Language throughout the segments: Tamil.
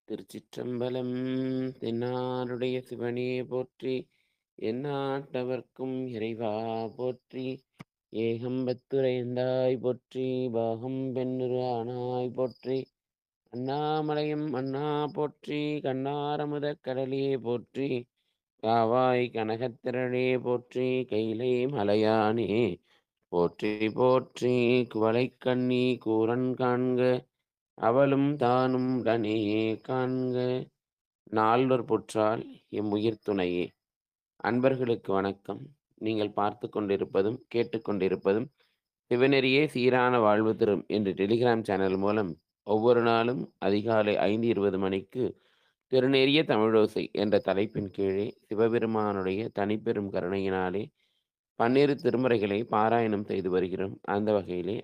திருச்சிற்றம்பலம். தென்னாருடைய சிவனே போற்றி, எந்நாட்டவர்க்கும் இறைவா போற்றி. ஏகம்பத்துரையந்தாய் போற்றி, பாகம் பெண்ணுரு ஆனாய் போற்றி. அண்ணாமலையும் அண்ணா போற்றி, கண்ணாரமுதக் கடலே போற்றி. காவாய் கனகத்திரளே போற்றி, கைலை மலையானே போற்றி போற்றி. குவளைக்கண்ணி கூரன் காண்க, அவளும் தானும் உடனே காண்க. நால்வர் பொற்றால் எம் உயிர் துணையே. அன்பர்களுக்கு வணக்கம். நீங்கள் பார்த்து கொண்டிருப்பதும் கேட்டுக்கொண்டிருப்பதும் சிவநெறியே சீரான வாழ்வு தரும் என்று டெலிகிராம் சேனல் மூலம் ஒவ்வொரு நாளும் அதிகாலை 5:20 மணிக்கு திருநெறிய தமிழோசை என்ற தலைப்பின் கீழே சிவபெருமானுடைய தனிப்பெரும் கருணையினாலே 12 திருமுறைகளை பாராயணம் செய்து வருகிறோம். அந்த வகையிலே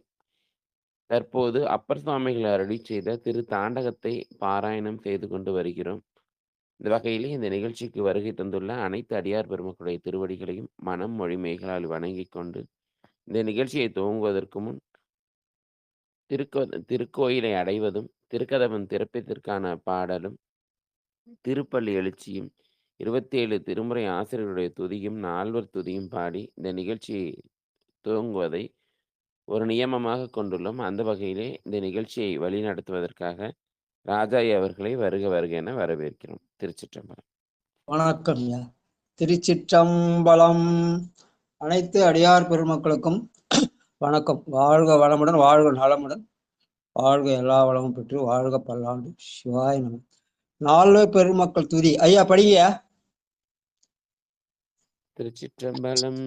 தற்போது அப்பர் சுவாமிகள் அருளி செய்த திரு தாண்டகத்தை பாராயணம் செய்து கொண்டு வருகிறோம். இந்த வகையிலே இந்த நிகழ்ச்சிக்கு வருகை தந்துள்ள அனைத்து அடியார் பெருமக்களுடைய திருவடிகளையும் மனம் மொழிமைகளால் வணங்கிக் கொண்டு இந்த நிகழ்ச்சியை துவங்குவதற்கு முன் திருக்கோயிலை அடைவதும் திருக்கதவன் திறப்பதற்கான பாடலும் திருப்பள்ளி எழுச்சியும் 27 திருமுறை ஆசிரியர்களுடைய துதியும் 4 துதியும் பாடி இந்த நிகழ்ச்சியை துவங்குவதை ஒரு நியமமாக கொண்டுள்ளோம். அந்த வகையிலே இந்த நிகழ்ச்சியை வழிநடத்துவதற்காக ராஜாயி அவர்களை வருக வருக என வரவேற்கிறோம். திருச்சிற்றம்பலம். வணக்கம். திருச்சிற்றம்பலம். அனைத்து அடியார் பெருமக்களுக்கும் வணக்கம். வாழ்க வளமுடன், வாழ்க நலமுடன், வாழ்க எல்லா வளமும் பெற்று வாழ்க பல்லாண்டு. சிவாய நம. 4 பெருமக்கள் துதி. ஐயா படிங்க. திருச்சிற்றம்பலம்.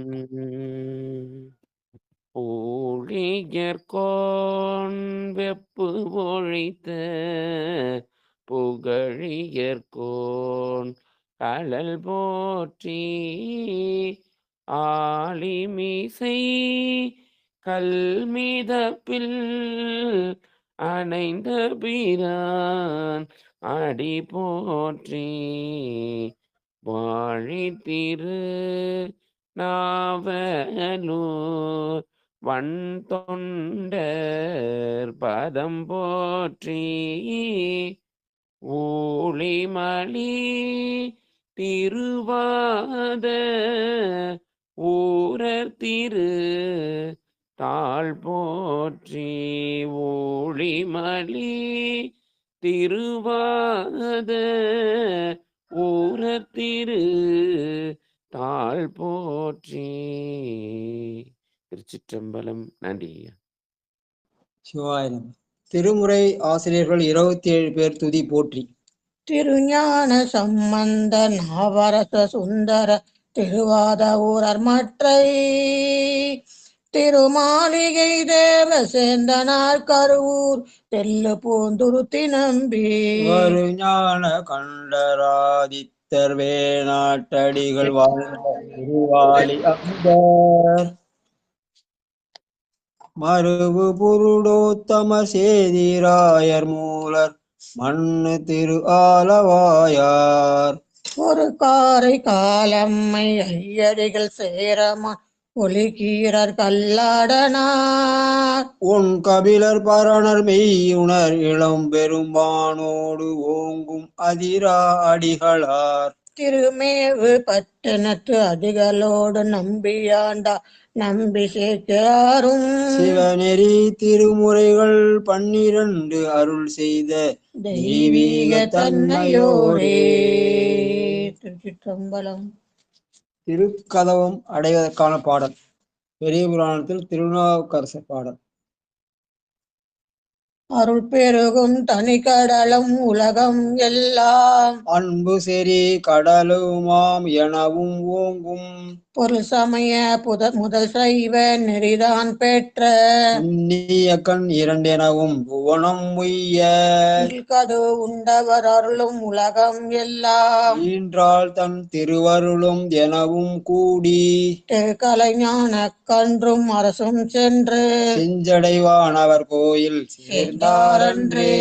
ஊழியர்கோன் வெப்பு ஒழித்த புகழியர்கோன் கழல் போற்றி, ஆளிமிசை கல்மிதப்பில் அணைந்த பிரான் அடி போற்றி, வாழித்திரு நாவலூர் வன் தொண்டர் பதம் போற்றி, ஊழிமலி திருவாத ஊரர் திரு தாழ் போற்றி, ஊழிமலி திருவாத ஊரர் திரு தாழ் போற்றி. திருச்சிற்றம்பலம். நன்றி. சிவாய நம. திருமுறை ஆசிரியர்கள் 27 பேர் துதி போற்றி. திருஞான சம்பந்த நவரச சுந்தர திருவாத ஊரர் மற்றை, திருமாளிகை தேவ சேந்தனார் கருவூர் தெல்லு பூந்துருத்தி நம்பி, வருஞான கண்டராதித்தர் வேணாட்டடிகள் வாழ்ந்த திருவாளி அம்பர், மருவு புருடோத்தம சேதிராயர் மூலர் மண்ணு திரு ஆலவாயார், ஒரு காரை காலம்மை ஐயடிகள் சேரமா ஒலிகீரர் கல்லாடனார், உன் கபிலர் பரணர் மெய்யுணர் இளம் பெரும்பானோடு ஓங்கும் அதிரா அடிகளார், திருமேவு பட்டணத்து அதிகளோடு நம்பியாண்டா நம்பி சேர்க்கிறாரும், சிவநெறி திருமுறைகள் 12 அருள் செய்த தெய்வீக தன்மையோரே. திருச்சிற்றம்பலம். திருக்கதவம் அடைவதற்கான பாடல். பெரிய புராணத்தில் திருநாவுக்கரசர் பாடல். அருள் பெருகும் தனி கடலும் உலகம் எல்லாம் அன்பு செறி கடலுமாம் எனவும் ஓங்கும், பொருள் சமய முதல் சைவ நெறிதான் பெற்ற உன்னிய கண் 2 எனவும் புவனம் உய்ய, கது உண்டவர் அருளும் உலகம் எல்லாம் ஈன்றாள் தன் திருவருளும் எனவும் கூடி, கலைஞான கன்றும் அரசும் சென்று செஞ்சடைவானவர் கோயில் சேர்ந்தாரன்றே.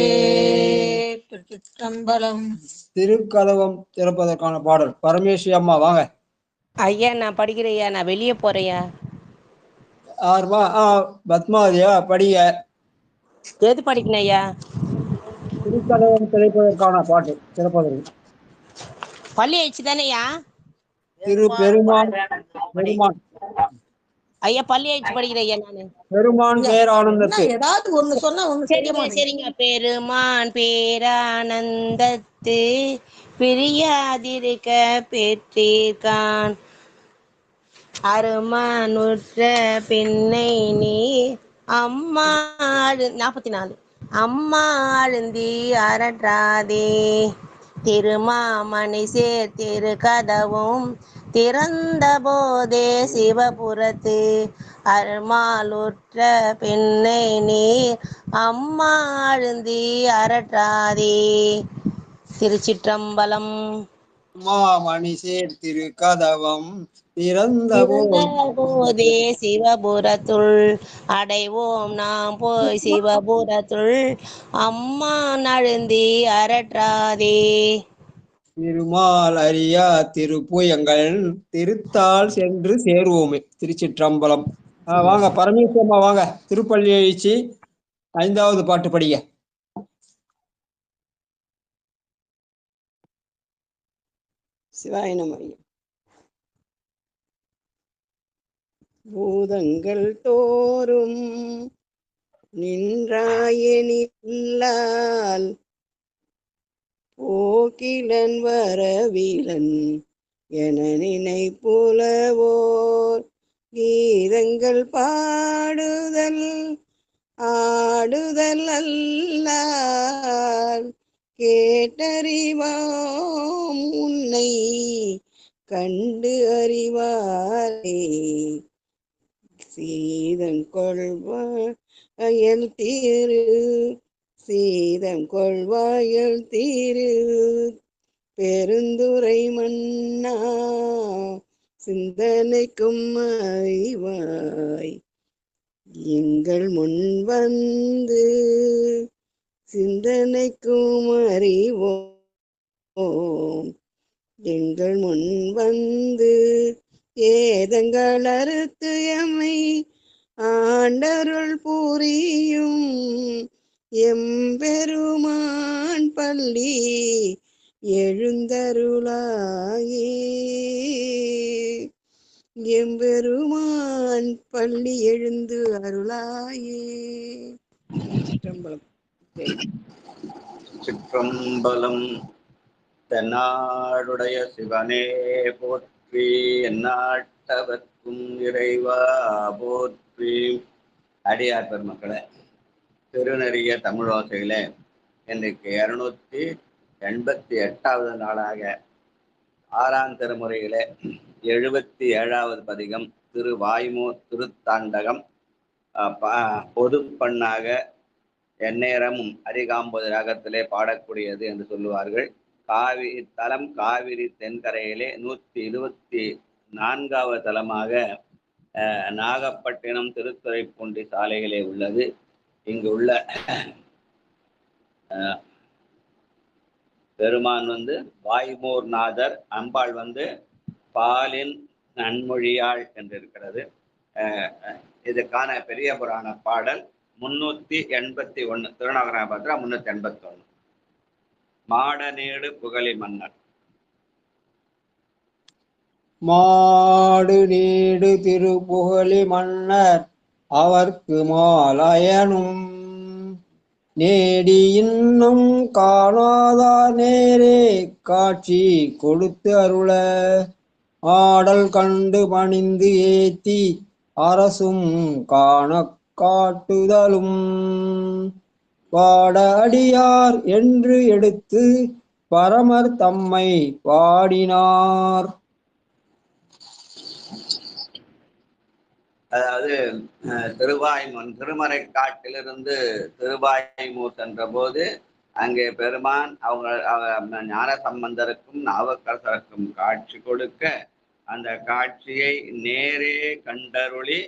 திருச்சிற்றம்பலம். திருக்கதவம் திறப்பதற்கான பாடல். பரமேஸ்வரி அம்மா வாங்க. ஐயா நான் படிக்கிறையா, நான் வெளியே போறேயா. ஆறுமா பத்மாவதியா படிங்க. எது படிக்கணும் ஐயா? திருக்கதவம் திரைப்பதற்கான பாட்டு திறப்பதற்கு. பள்ளி ஆயிடுச்சு தானேயா? திரு பெருமான் பெருமான் ஐயா பள்ளி ஆயிடுச்சு படிக்கிறேன் ஐயா நானு. பெருமான் பேரானந்தத்து. ஏதாவது ஒண்ணு சொன்னா ஒண்ணு தெரிய சரிங்க மாட்டேங்குது. சரிங்க. பெருமான் பேரானந்தத்து பிரியாதிருக்க பெற்றீர்கான் அருமானுற்ற பெண்ணை நீ அம்மா 44 அம்மா அழுந்தி அரற்றாதே திருமாமணி சேர் திரு கதவும் திறந்த போதே சிவபுரத்து அருமாலுற்ற பெண்ணை நீர் அம்மா அழுந்தி அரற்றாதே. திருச்சிற்றம்பலம். மாமணி சேர் திரு கதவம் திறந்த போதே சிவபுரத்துள் அடைவோம் நாம் போய் சிவபுரத்துள் அம்மா நழுந்தி அரற்றாதே. திருமால் அறியா திருப்புயங்கள் திருத்தால் சென்று சேருவோமே. திருச்சிற்றம்பலம். வாங்க பரமேஸ்வரமா வாங்க. திருப்பள்ளி எழுச்சி 5வது பாட்டு படிங்க. சிவாய நம. பூதங்கள் தோறும் நின்றாயனில்லால் போக்கிலன் வரவிலன் என நினைப்புலவோர் கீதங்கள் பாடுதல் ஆடுதல் அல்லால் கேட்டறிவாம் உன்னை கண்டு அறிவாரே. சீதம் கொள்வாயல் தீரு சீதம் கொள்வாயல் தீரு பெருந்துரை மன்னா சிந்தனைக்கும் அறிவாய் எங்கள் முன் வந்து சிந்தனைக்கும் அறிவோம் எங்கள் முன் வந்து ஏதங்கள் அறுத்து எம்மை ஆண்டருள் புரியும் எம்பெருமான் பள்ளி எழுந்தருளாயே. எம்பெருமான் பள்ளி எழுந்து அருளாயே. சிற்றம்பலம். சிற்றம்பலம். தென்னாடுடைய சிவனே போற்றி, எந்நாட்டவர்க்கும் இறைவா போற்றி. அடியார் பெருமக்களே, திருநெறிய தமிழோசையில இன்றைக்கு 288வது நாளாக 6ஆம் திருமுறையில 77வது பதிகம் திருவாய்மூர் திருத்தாண்டகம் பொது பண்ணாக எந்நேரமும் அரிகாம்பது ராகத்திலே பாடக்கூடியது என்று சொல்லுவார்கள். தலம் காவிரி தென்கரையிலே 124வது தலமாக நாகப்பட்டினம் திருத்துறைப்பூண்டி சாலையிலே உள்ளது. இங்கு உள்ள பெருமான் வாய்மூர் நாதர், அம்பாள் பாலின் நன்மொழியாள் என்று இருக்கிறது. இதுக்கான பெரிய புராண பாடல் 381, திருநாகராபத்திரா 381. மாடநேடு புகழி மன்னர். மாடு நீடு திருப்புகழி மன்னர் அவர்க்கு மாலயனும் நேடி இன்னும் காணாதார் நேரே காட்சி கொடுத்து அருள ஆடல் கண்டு பணிந்து ஏத்தி அரசும் காண காட்டுதலும் பாட அடியார் என்று எடுத்து பரமர் தம்மை பாடினார். அதாவது திருமறை காட்டிலிருந்து திருவாய்மூர் சென்ற போது அங்கே பெருமான் அவங்க ஞான சம்பந்தருக்கும் நாவுக்கரசருக்கும் காட்சி கொடுக்க அந்த காட்சியை நேரே கண்டருளி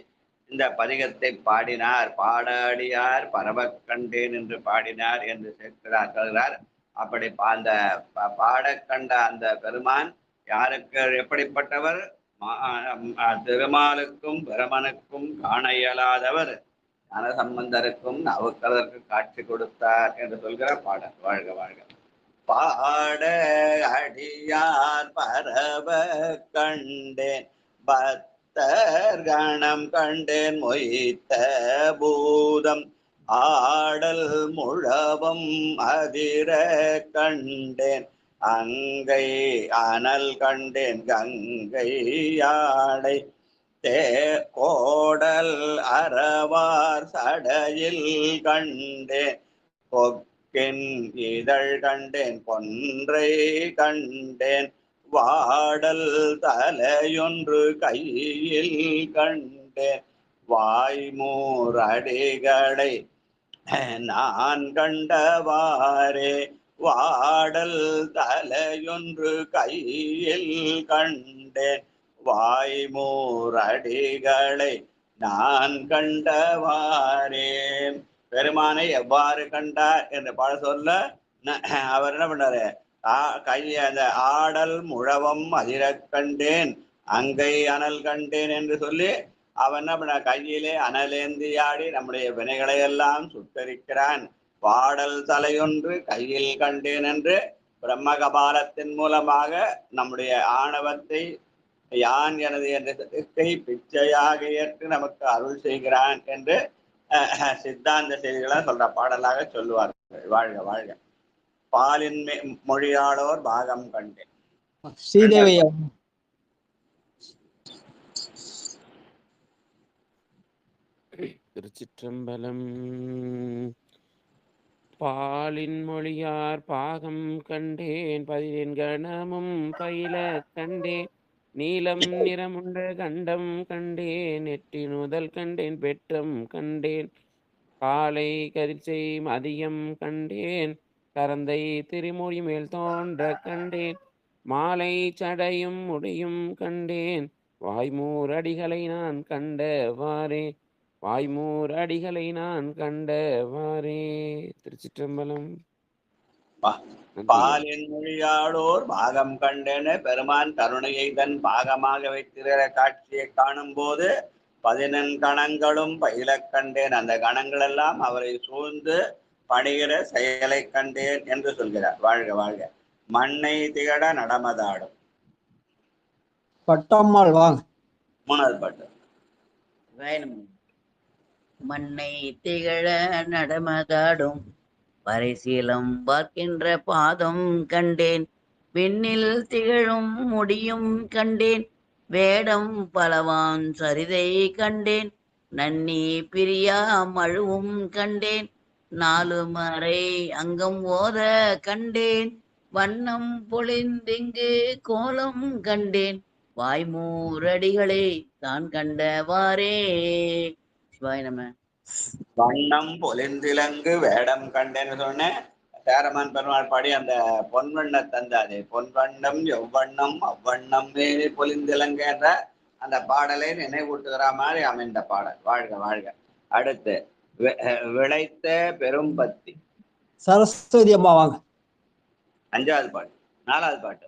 இந்த பதிகத்தை பாடினார். பாடாடியார் பரவக் கண்டேன் என்று பாடினார் என்று சொல்கிறார். அப்படி அந்த பாடக்கண்ட அந்த பெருமான் யாருக்கு எப்படிப்பட்டவர்? திருமாலுக்கும் பிரமனுக்கும் காண இயலாதவர். ஞானசம்பந்தருக்கும் நவுக்கரதற்கும் காட்சி கொடுத்தார் என்று சொல்கிற பாடல். வாழ்க வாழ்க. பாட அடியார் பரவ கண்டேன், பக்தர் கணம் கண்டேன், மொய்த்த பூதம் ஆடல் முழவம் அதிர கண்டேன், அங்கை அனல் கண்டேன், கங்கை யாடை கோடல் அறவார் சடையில் கண்டேன், கொக்கின் இதழ் கண்டேன், கொன்றை கண்டேன், வாடல் தலையொன்று கையில் கண்டேன், வாய்மூரடிகளை நான் கண்டவாறே, வாடல் தலையொன்று கையில் கண்டேன், வாய்மூரடிகளை நான் கண்டவாறே. பெருமானை எவ்வாறு கண்டார் என்று பாட சொல்ல அவர் என்ன பண்ணாரு, அந்த ஆடல் முழவம் அதிர கண்டேன், அங்கை அனல் கண்டேன் என்று சொல்லி அவன் என்ன பண்ண, கையிலே அனலேந்தியாடி நம்முடைய வினைகளை எல்லாம் சுட்டரிக்கிறான். பாடல் தலையொன்று கையில் கண்டேன் என்று பிரம்மகபாலத்தின் மூலமாக நம்முடைய ஆணவத்தை யான் எனது என்ற பிச்சையாக ஏற்று நமக்கு அருள் செய்கிறான் என்று சித்தாந்த செய்திகளை சொல்ற பாடலாக சொல்லுவார்கள். வாழ்க வாழ்க. பாலின் மொழியாளோர் பாகம் கண்டேன். ஸ்ரீதேவி திருச்சிற்றம்பலம். பாலின் மொழியார் பாகம் கண்டேன், பதினெண் கணமும் பயில கண்டேன், நீலம் நிறமுண்ட கண்டம் கண்டேன், நெற்றி நுதல் கண்டேன், பெற்றம் கண்டேன், காலை கதிர்ச்சை மதியம் கண்டேன், கரந்தை திருமொழி மேல் தோன்ற கண்டேன், மாலை சடையும் முடியும் கண்டேன், வாய்மூர் அடிகளை நான் கண்டவாறே, வாய்மூர் அடிகளை நான் கண்டவாறே. திருச்சிற்றம்பலம். பாலின் மொழியாளோர் பாகம் கண்டேன்னு பெருமான் கருணையை தன் பாகமாக வைத்திருக்கிற காட்சியை காணும் போது 14 கணங்களும் பயில கண்டேன், அந்த கணங்கள் எல்லாம் அவரை சூழ்ந்து பணிகிற செயலை கண்டேன் என்று சொல்கிறார். வாழ்க வாழ்க. மண்ணை திகழ நடமதாடும். பட்டம்மாள் வாங்க. 3வது பாட்டு. மண்ணை திகழ நடமதாடும் பரிசீலம் பார்க்கின்ற பாதம் கண்டேன், விண்ணில் திகழும் முடியும் கண்டேன், வேடம் பலவான் சரிதை கண்டேன், நன்னி பிரியா மழுவும் கண்டேன், 4 மறை அங்கம் ஓத கண்டேன், வண்ணம் பொழிந்திங்கு கோலம் கண்டேன், வாய்மூரடிகளே தான் கண்டவாறே. சிவாய நம. வண்ணம் பொலிந்திலங்கு வேடம் கண்டேன்னு சொன்னேன். சேரமான் பெருமாள் பாடி அந்த பொன்வண்ண தந்தாதே, பொன்வண்ணம் எவ்வண்ணம் அவ்வண்ணம் மேலே பொலிந்திலங்க என்ற அந்த பாடலை நினைவூட்டுகிற மாதிரி அமைந்த பாடல். வாழ்க வாழ்க. அடுத்து விளைத்த பெரும்பத்தி. சரஸ்வதி அம்மா வாங்க. 5வது பாட்டு. 4வது பாட்டு.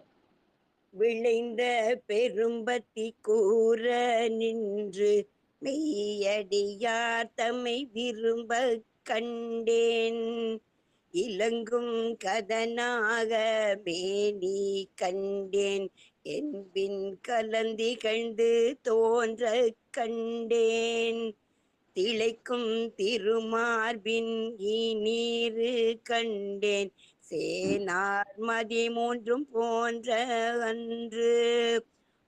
விளைந்த பெரும்பத்தி கூற நின்று மெய்யடியார் தம்மை விரும்ப கண்டேன், இலங்கும் கதனாக மேனி கண்டேன், என்பின் கலந்திகழ்ந்து தோன்ற கண்டேன், திளைக்கும் திருமார்பின் நீரு கண்டேன், சேனார் மதி 3 போன்ற அன்று,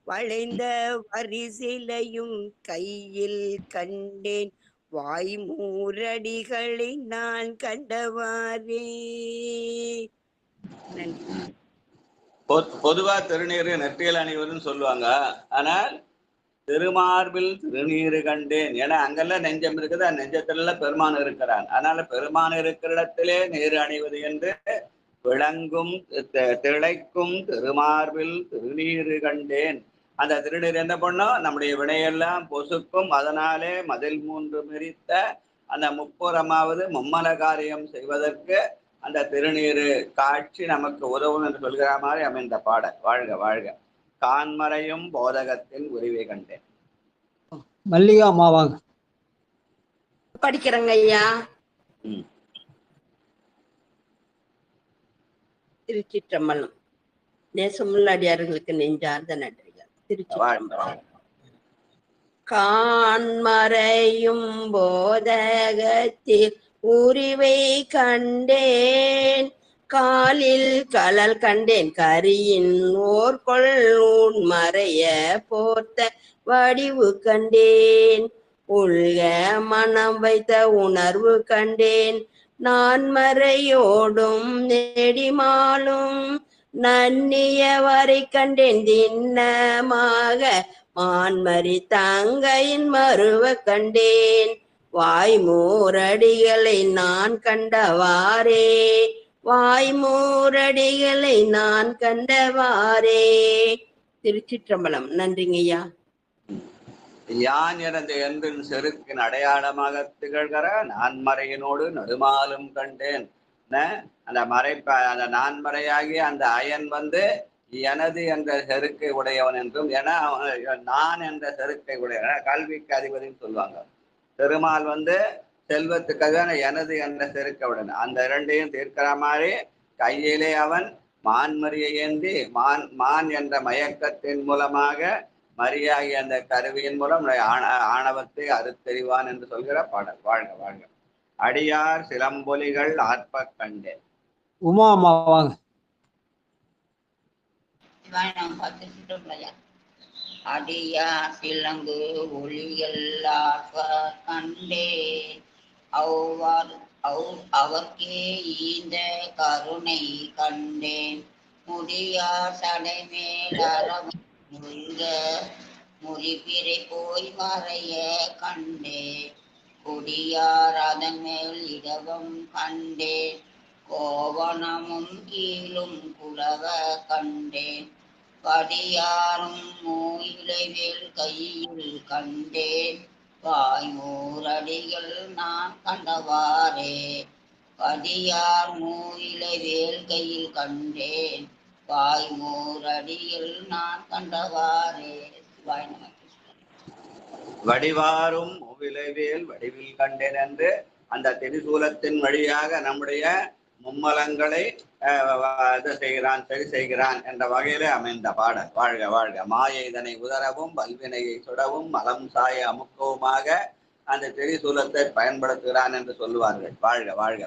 வளைந்த வரிசிலையும் கையில் கண்டேன், வாய்மூரடிகளை நான் கண்டவாறே. நன்றி. பொதுவா திருநீரு நெற்றியில் அணிவதுன்னு சொல்லுவாங்க. ஆனால் திருமார்பில் திருநீரு கண்டேன், ஏன்னா அங்கெல்லாம் நெஞ்சம் இருக்குது, அந்த நெஞ்சத்துல பெருமான் இருக்கிறான். அதனால பெருமான் இருக்கிற இடத்திலே நீர் அணிவது என்று விளங்கும் திளைக்கும் திருமார்பில் திருநீரு கண்டேன். அந்த திருநீர் என்ன பண்ணும், நம்முடைய வினையெல்லாம் பொசுக்கும். அதனாலே மதில் 3 மிரித்த அந்த முப்புறமாவது மும்மல காரியம் செய்வதற்கு அந்த திருநீரு காட்சி நமக்கு உதவும் என்று சொல்கிற மாதிரி அமைந்த பாடல். வாழ்க வாழ்க. கான்மறையும் போதகத்தின் உரிவை கண்டேன். மல்லிகா அம்மா வாங்க. படிக்கிறேங்க ஐயா. ம். திருச்சிற்றம்பலம். நேசமுள்ள அடியார்களுக்கு நெஞ்சார்ந்த நன்றிகள். திருச்சிற்றம்பலம். காண்மறையும் போதகத்தில் உரிவை கண்டேன், காலில் கலல் கண்டேன் கரியின் ஓர்கொள் மறைய போர்த்த வடிவு கண்டேன், உள்க மனம் வைத்த உணர்வு கண்டேன், நான் மறையோடும் நெடிமாலும் நன்னியவரை கண்டேன் திண்ணமாக மான்மரி தங்கையின் மறுவ கண்டேன், வாய்மூரடிகளை நான் கண்டவாறே, வாய்மூரடிகளை நான் கண்டவாறே. திருச்சிற்றம்பலம். நன்றிங்கய்யா. யான் எனது என்றின் செருக்கின் அடையாளமாக திகழ்கிற நான்மறையினோடு நடுமாலும் கண்டேன். அந்த அந்த நான்மறையாகி அந்த அயன் எனது என்ற செருக்கை உடையவன் என்றும், ஏன்னா நான் என்ற செருக்கை உடையவன், கல்விக்கு அதிபதினு சொல்லுவாங்க. பெருமாள் செல்வத்துக்காக எனது என்ற செருக்கை உடையவன். அந்த இரண்டையும் தீர்க்கிற மாதிரி கையிலே அவன் மான்மரியை ஏந்தி மான் என்ற மயக்கத்தின் மூலமாக மரியாகி அந்த கருவியின் மூலம் ஆணவத்தை அறுத்தெறிவான் என்று சொல்கிற பாடல். வாழ்க வாழ்க. அடியார் சிலம்பொலிகள் ஆற்ப கண்டேன். உமா அம்மா வாங்க. அடியா சிலங்கு ஒளிகள் கண்டேன், அவர்க்கே ஈந்த கருணை கண்டேன், முடியா சடைமேல் அறவும் முழுக முறிபிரை போய் மறைய கண்டேன், கொடியார் அதன் மேல் இடவம் கண்டேன், கோவணமும் கீழும் குலவ கண்டேன், கடியாரும் மூயிலைவேல் கையில் கண்டேன், வாய்மூரடிகள் நான் கண்டவாறே, கடியார் மூயிலைவேல் கையில் கண்டேன், வாய்மூரடிகள் நான் கண்டவாறே. வடிவாரும் மூவிலைவேல் வடிவில் கண்டேன் என்று அந்த திரிசூலத்தின் வழியாக நம்முடைய மும்மலங்களை செய்கிறான், சரி செய்கிறான் என்ற வகையிலே அமைந்த பாடல். வாழ்க வாழ்க. மாயை இதனை உதரவும் வல்வினையை சுடவும் மலம் சாய அமுக்கவுமாக அந்த திரிசூலத்தை பயன்படுத்துகிறான் என்று சொல்லுவார்கள். வாழ்க வாழ்க.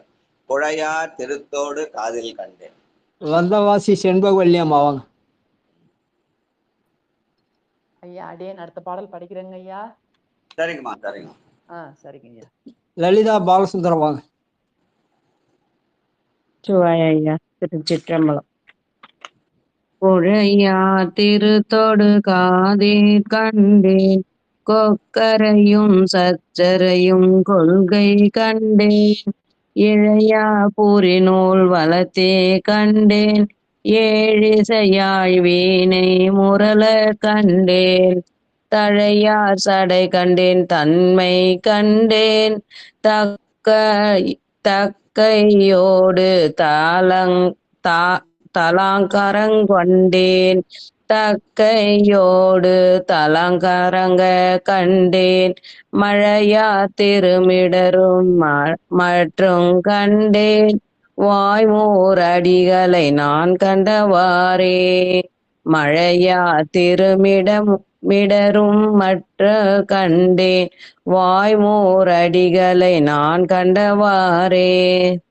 குழையார் திருத்தோடு காதில் கண்டேன். வந்தவாசி செண்பகவல்லி அம்மா வாங்க. ஐயா அடியேன் அடுத்த பாடல் படிக்கிறேங்க ஐயா. சரிங்கம்மா சரிங்கம்மா. சரிங்க ஐயா. லலிதா பாலசுந்தரம் வாங்க. ஐயா. திருச்சிற்றம்பலம். குழையா திருத்தொடு காதில் கண்டேன், கொக்கரையும் சச்சரையும் கொள்கை கண்டேன், இழையா பூரிநூல் வளத்தே கண்டேன், ஏழிசையாழ் வீணை முரள கண்டேன், தழையார் சடை கண்டேன் தன்மை கண்டேன், தக்கையோடு தலாங்கரங்கொண்டேன், தக்கையோடு தலாங்கரங்க கண்டேன், மழையா திருமிடரும் மற்றும் கண்டேன், வாய்மூரடிகளை நான் கண்டவாறே, மழையா திருமிடரும் மற்ற கண்டேன், வாய்மூரடிகளை நான் கண்டவாறே.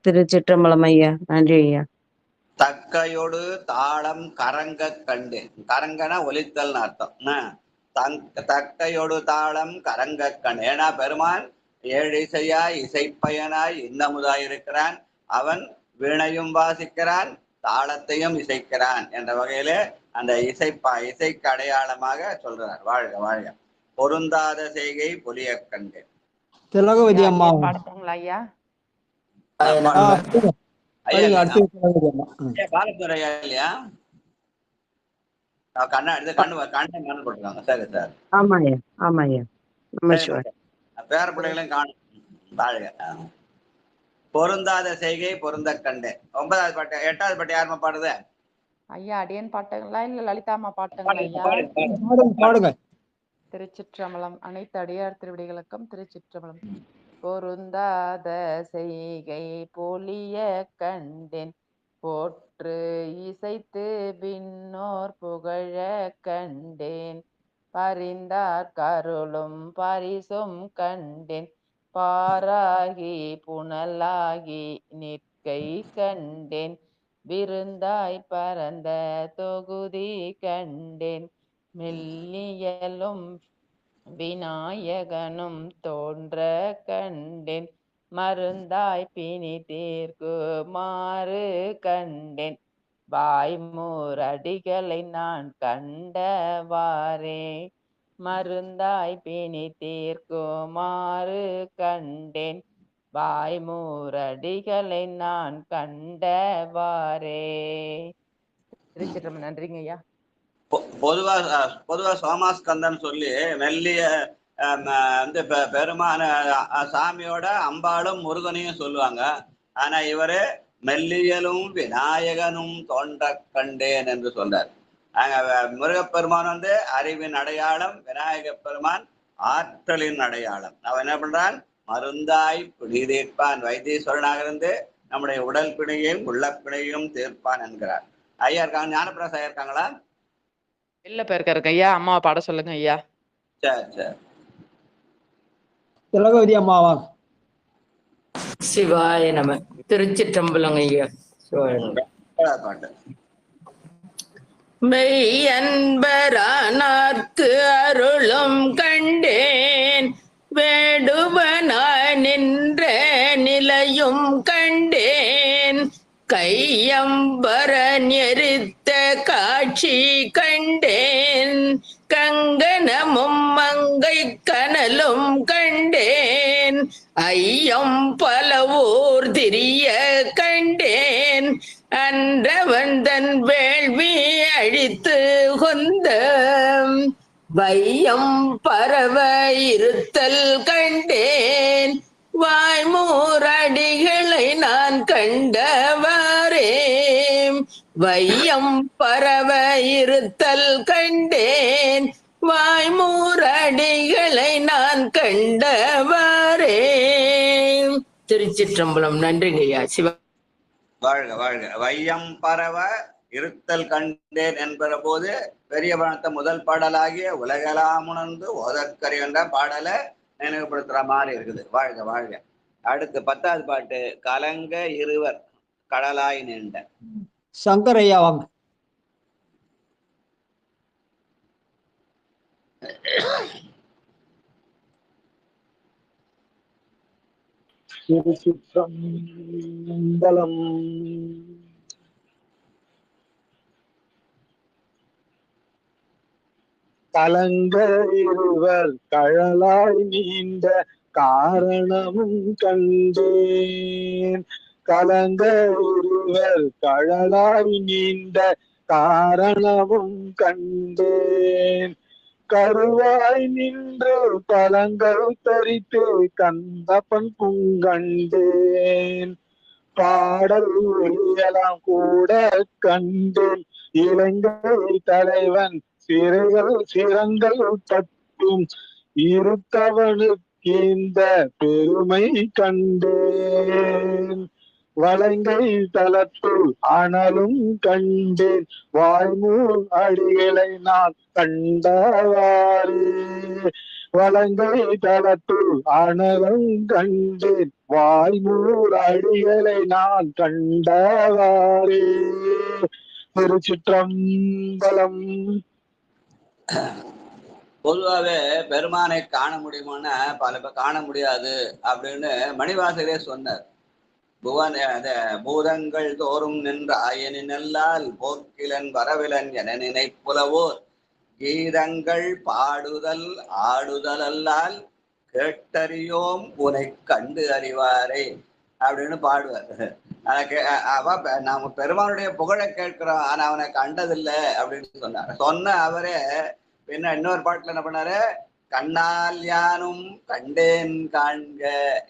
திருச்சிற்றம்பலம் ஐயா. நன்றி ஐயா. தக்கையோடு தாளம் கரங்க கண்டேன். கரங்கனா ஒலித்தல் அர்த்தம். தக்கையோடு தாளம் கரங்க கண்டேன். ஏன்னா பெருமான் ஏழு இசையாய் இசைப்பயனாய் இன்னமுதாய் இருக்கிறான். அவன் வீணையும் வாசிக்கிறான், தாளத்தையும் இசைக்கிறான் என்ற வகையிலே அந்த இசைக்கு அடையாளமாக சொல்றார். வாழ்க வாழ்க. பொருந்தாத செய்கை பொலிய கண்டேன். திலகவதி அம்மா பாடத்துங்களா ஐயா? பாலத்துறையா இல்லையா? கண்ணு போட்டுருக்காங்க. சரி சார். ஆமாய்யா ஆமாய்யா. நமஸ்காரம். பேர பிள்ளைகளையும் காணும். வாழ்க. பொருந்தாத செய்கை பொருந்த கண்டேன். 9வது பாட்டு. 8வது பாட்டு யாருமா பாடுது? ஐயா அடியேன் பாட்டுங்களா இல்ல லலிதாமா பாட்டுங்களா ஐயா? பாடுங்க. திருச்சிற்றம்பலம். அனைத்து அடியார் திருவிடிகளுக்கும் திருச்சிற்றம்பலம். பொருந்தாத செய்கை பொலிய கண்டேன். போற்று இசைத்து விண்ணோர் புகழ கண்டேன். பரிந்தார் கருளும் பரிசும் கண்டேன். பாராகி புனலாகி நிற்கை கண்டேன். விருந்தாய் பரந்த தொகுதி கண்டேன். மெல்லியலும் விநாயகனும் தோன்ற கண்டேன். மருந்தாய் பிணி தீர்க்குமாறு கண்டேன். வாய்மூரடிகளை நான் கண்டவாறே. மருந்தாய் பிணி தீர்க்குமாறு கண்டேன். வாய்மூரடிகளை நான் கண்டவாறே. திருச்சிற்றம்பலம். நன்றிங்க ஐயா. பொதுவா சோமாஸ்கந்தன் சொல்லி மெல்லிய வந்து பெருமான சாமியோட அம்பாளும் முருகனையும் சொல்லுவாங்க. ஆனா இவரு மெல்லியலும் விநாயகனும் தோன்ற கண்டேன் என்று சொல்றார். முருகப்பெருமான் வந்து அறிவின் அடையாளம், விநாயக பெருமான் ஆற்றலின் அடையாளம். அவன் என்ன பண்றான்? மருந்தாய் பிணி தீர்ப்பான். வைத்தீஸ்வரனாக இருந்து நம்முடைய உடல் பிணியையும் உள்ள பிணியையும் தீர்ப்பான் என்கிறார். ஐயா இருக்காங்க, ஞானப்பிரசாத் ஐயா இருக்காங்களா? இல்ல பேருக்காருங்க ஐயா. அம்மாவை பாட சொல்லுங்க ஐயா. சரி சரி. திலகவதி அம்மாவா? சிவாய நம. திருச்சிற்றம்பலம் ஐயா. சிவாய நம. பாட்டு. மெய்யன்பரானார்க்கு அருளும் கண்டேன். வேடுவனாய் நின்ற நிலையும் கண்டேன். கையம்பரன் எரித்த காட்சி கண்டேன். கங்கணமும் மங்கை கனலும் கண்டேன். ஐயம் பலவூர் திரிய கண்டேன். அன்றவன் தன் வேள்வி அழித்து கொந்த வையம் பரவ இருத்தல் கண்டேன். வாய்மூரடிகளை நான் கண்டவாறே. வையம் பரவ இருத்தல் கண்டேன். வாய்மூரடிகளை நான் கண்டவாறே. திருச்சிற்றம்பலம். நன்றிங்க ஐயா. சிவா வாழ்க வாழ்க. வையம் பரவ இருத்தல் கண்டேன் என்கிற போது பெரிய பணத்தை முதல் பாடலாகிய உலகெல்லாம் உணர்ந்து ஓதற்கரை என்ற பாடலை நினைவுபடுத்துற மாதிரி இருக்குது. வாழ்க வாழ்க. அடுத்து 10வது பாட்டு. கலங்க இருவர் கடலாய் நீண்ட. சங்கர் ஐயா வாங்க. திருச்சிற்றம்பலம். கலங்க இருவர் கழலாய் நீண்ட காரணமும் கண்டேன். கலங்க இருவர் கழலாய் நீண்ட காரணமும் கண்டேன். கருவாய் நின்று பழங்கள் தரித்து கந்தப்பன் பூங்கண்டேன். பாடல் ஒளியலாம் கூட கண்டேன். இளைஞர் தலைவன் சிறைகள் சிரங்கள் தட்டும் இருத்தவனுக்கு இந்த பெருமை கண்டேன். வளைங்கை தளத்துள் அனலும் கண்டேன். வாய்மூர் அடிகளை நான் கண்டவாறே. வளைங்கை தளத்துள் அனலும் கண்டேன். வாய்மூர் அடிகளை நான் கண்டவாறே. திருச்சிற்றம்பலம். பொதுவாகவே பெருமானை காண முடியுமான்னா பல பேர் காண முடியாது அப்படின்னு மணிவாசகரே சொன்னார். பூதங்கள் தோறும் நின்ற ஆயனினல்லால் போக்கிலன் வரவிலன் என நினைப்புலவோர் கீதங்கள் பாடுதல் ஆடுதல் அல்லால் கேட்டறியோம் உனை கண்டு அறிவாரே அப்படின்னு பாடுவார். நாம பெருமானுடைய புகழை கேட்கிறோம், ஆனா அவனை கண்டதில்லை அப்படின்னு சொன்னார். சொன்ன அவரே பின்ன இன்னொரு பாட்டுல என்ன பண்ணாரு? கண்ணால் யானும் கண்டேன் காண்க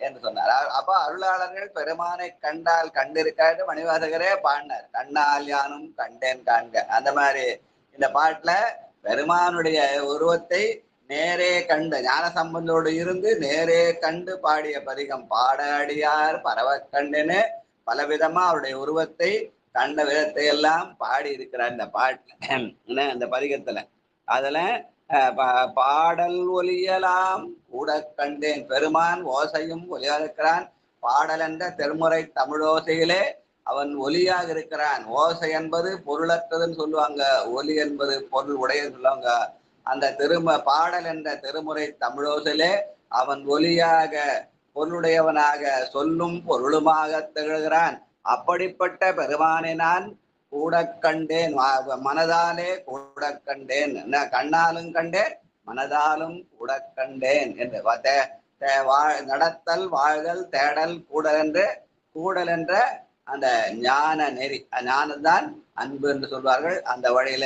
என்று சொன்னார். அப்ப அருளாளர்கள் பெருமானை கண்டால் கண்டிருக்காரு மணிவாசகரே பாடினார். கண்ணால் யானும் கண்டேன் காண்க. அந்த மாதிரி இந்த பாட்டுல பெருமானுடைய உருவத்தை நேரே கண்டு ஞான சம்பந்தோடு இருந்து நேரே கண்டு பாடிய பதிகம். பாட அடியார் பரவ கண்டுன்னு பலவிதமா அவருடைய உருவத்தை கண்ட விதத்தை எல்லாம் பாடி இருக்கிறார் இந்த பாட்டுல, அந்த பதிகத்துல. அதுல பாடல் ஒலியலாம் கூட கண்டேன். பெருமான் ஓசையும் ஒலியா இருக்கிறான். பாடல் என்ற திருமுறை தமிழோசையிலே அவன் ஒலியாக இருக்கிறான். ஓசை என்பது பொருளற்றதுன்னு சொல்லுவாங்க, ஒலி என்பது பொருள் உடையன்னு சொல்லுவாங்க. அந்த பாடல் என்ற திருமுறை தமிழோசையிலே அவன் ஒலியாக பொருளுடையவனாக சொல்லும் பொருளுமாக திகழ்கிறான். அப்படிப்பட்ட பெருமானை நான் கூட கண்டேன், மனதாலே கூட கண்டேன், கண்ணாலும் கண்டேன் மனதாலும் கூட கண்டேன் என்று நடத்தல் வாழ்தல் தேடல் கூடல் என்ற அந்த ஞான நெறி, ஞானம்தான் அன்பு என்று சொல்வார்கள். அந்த வழியில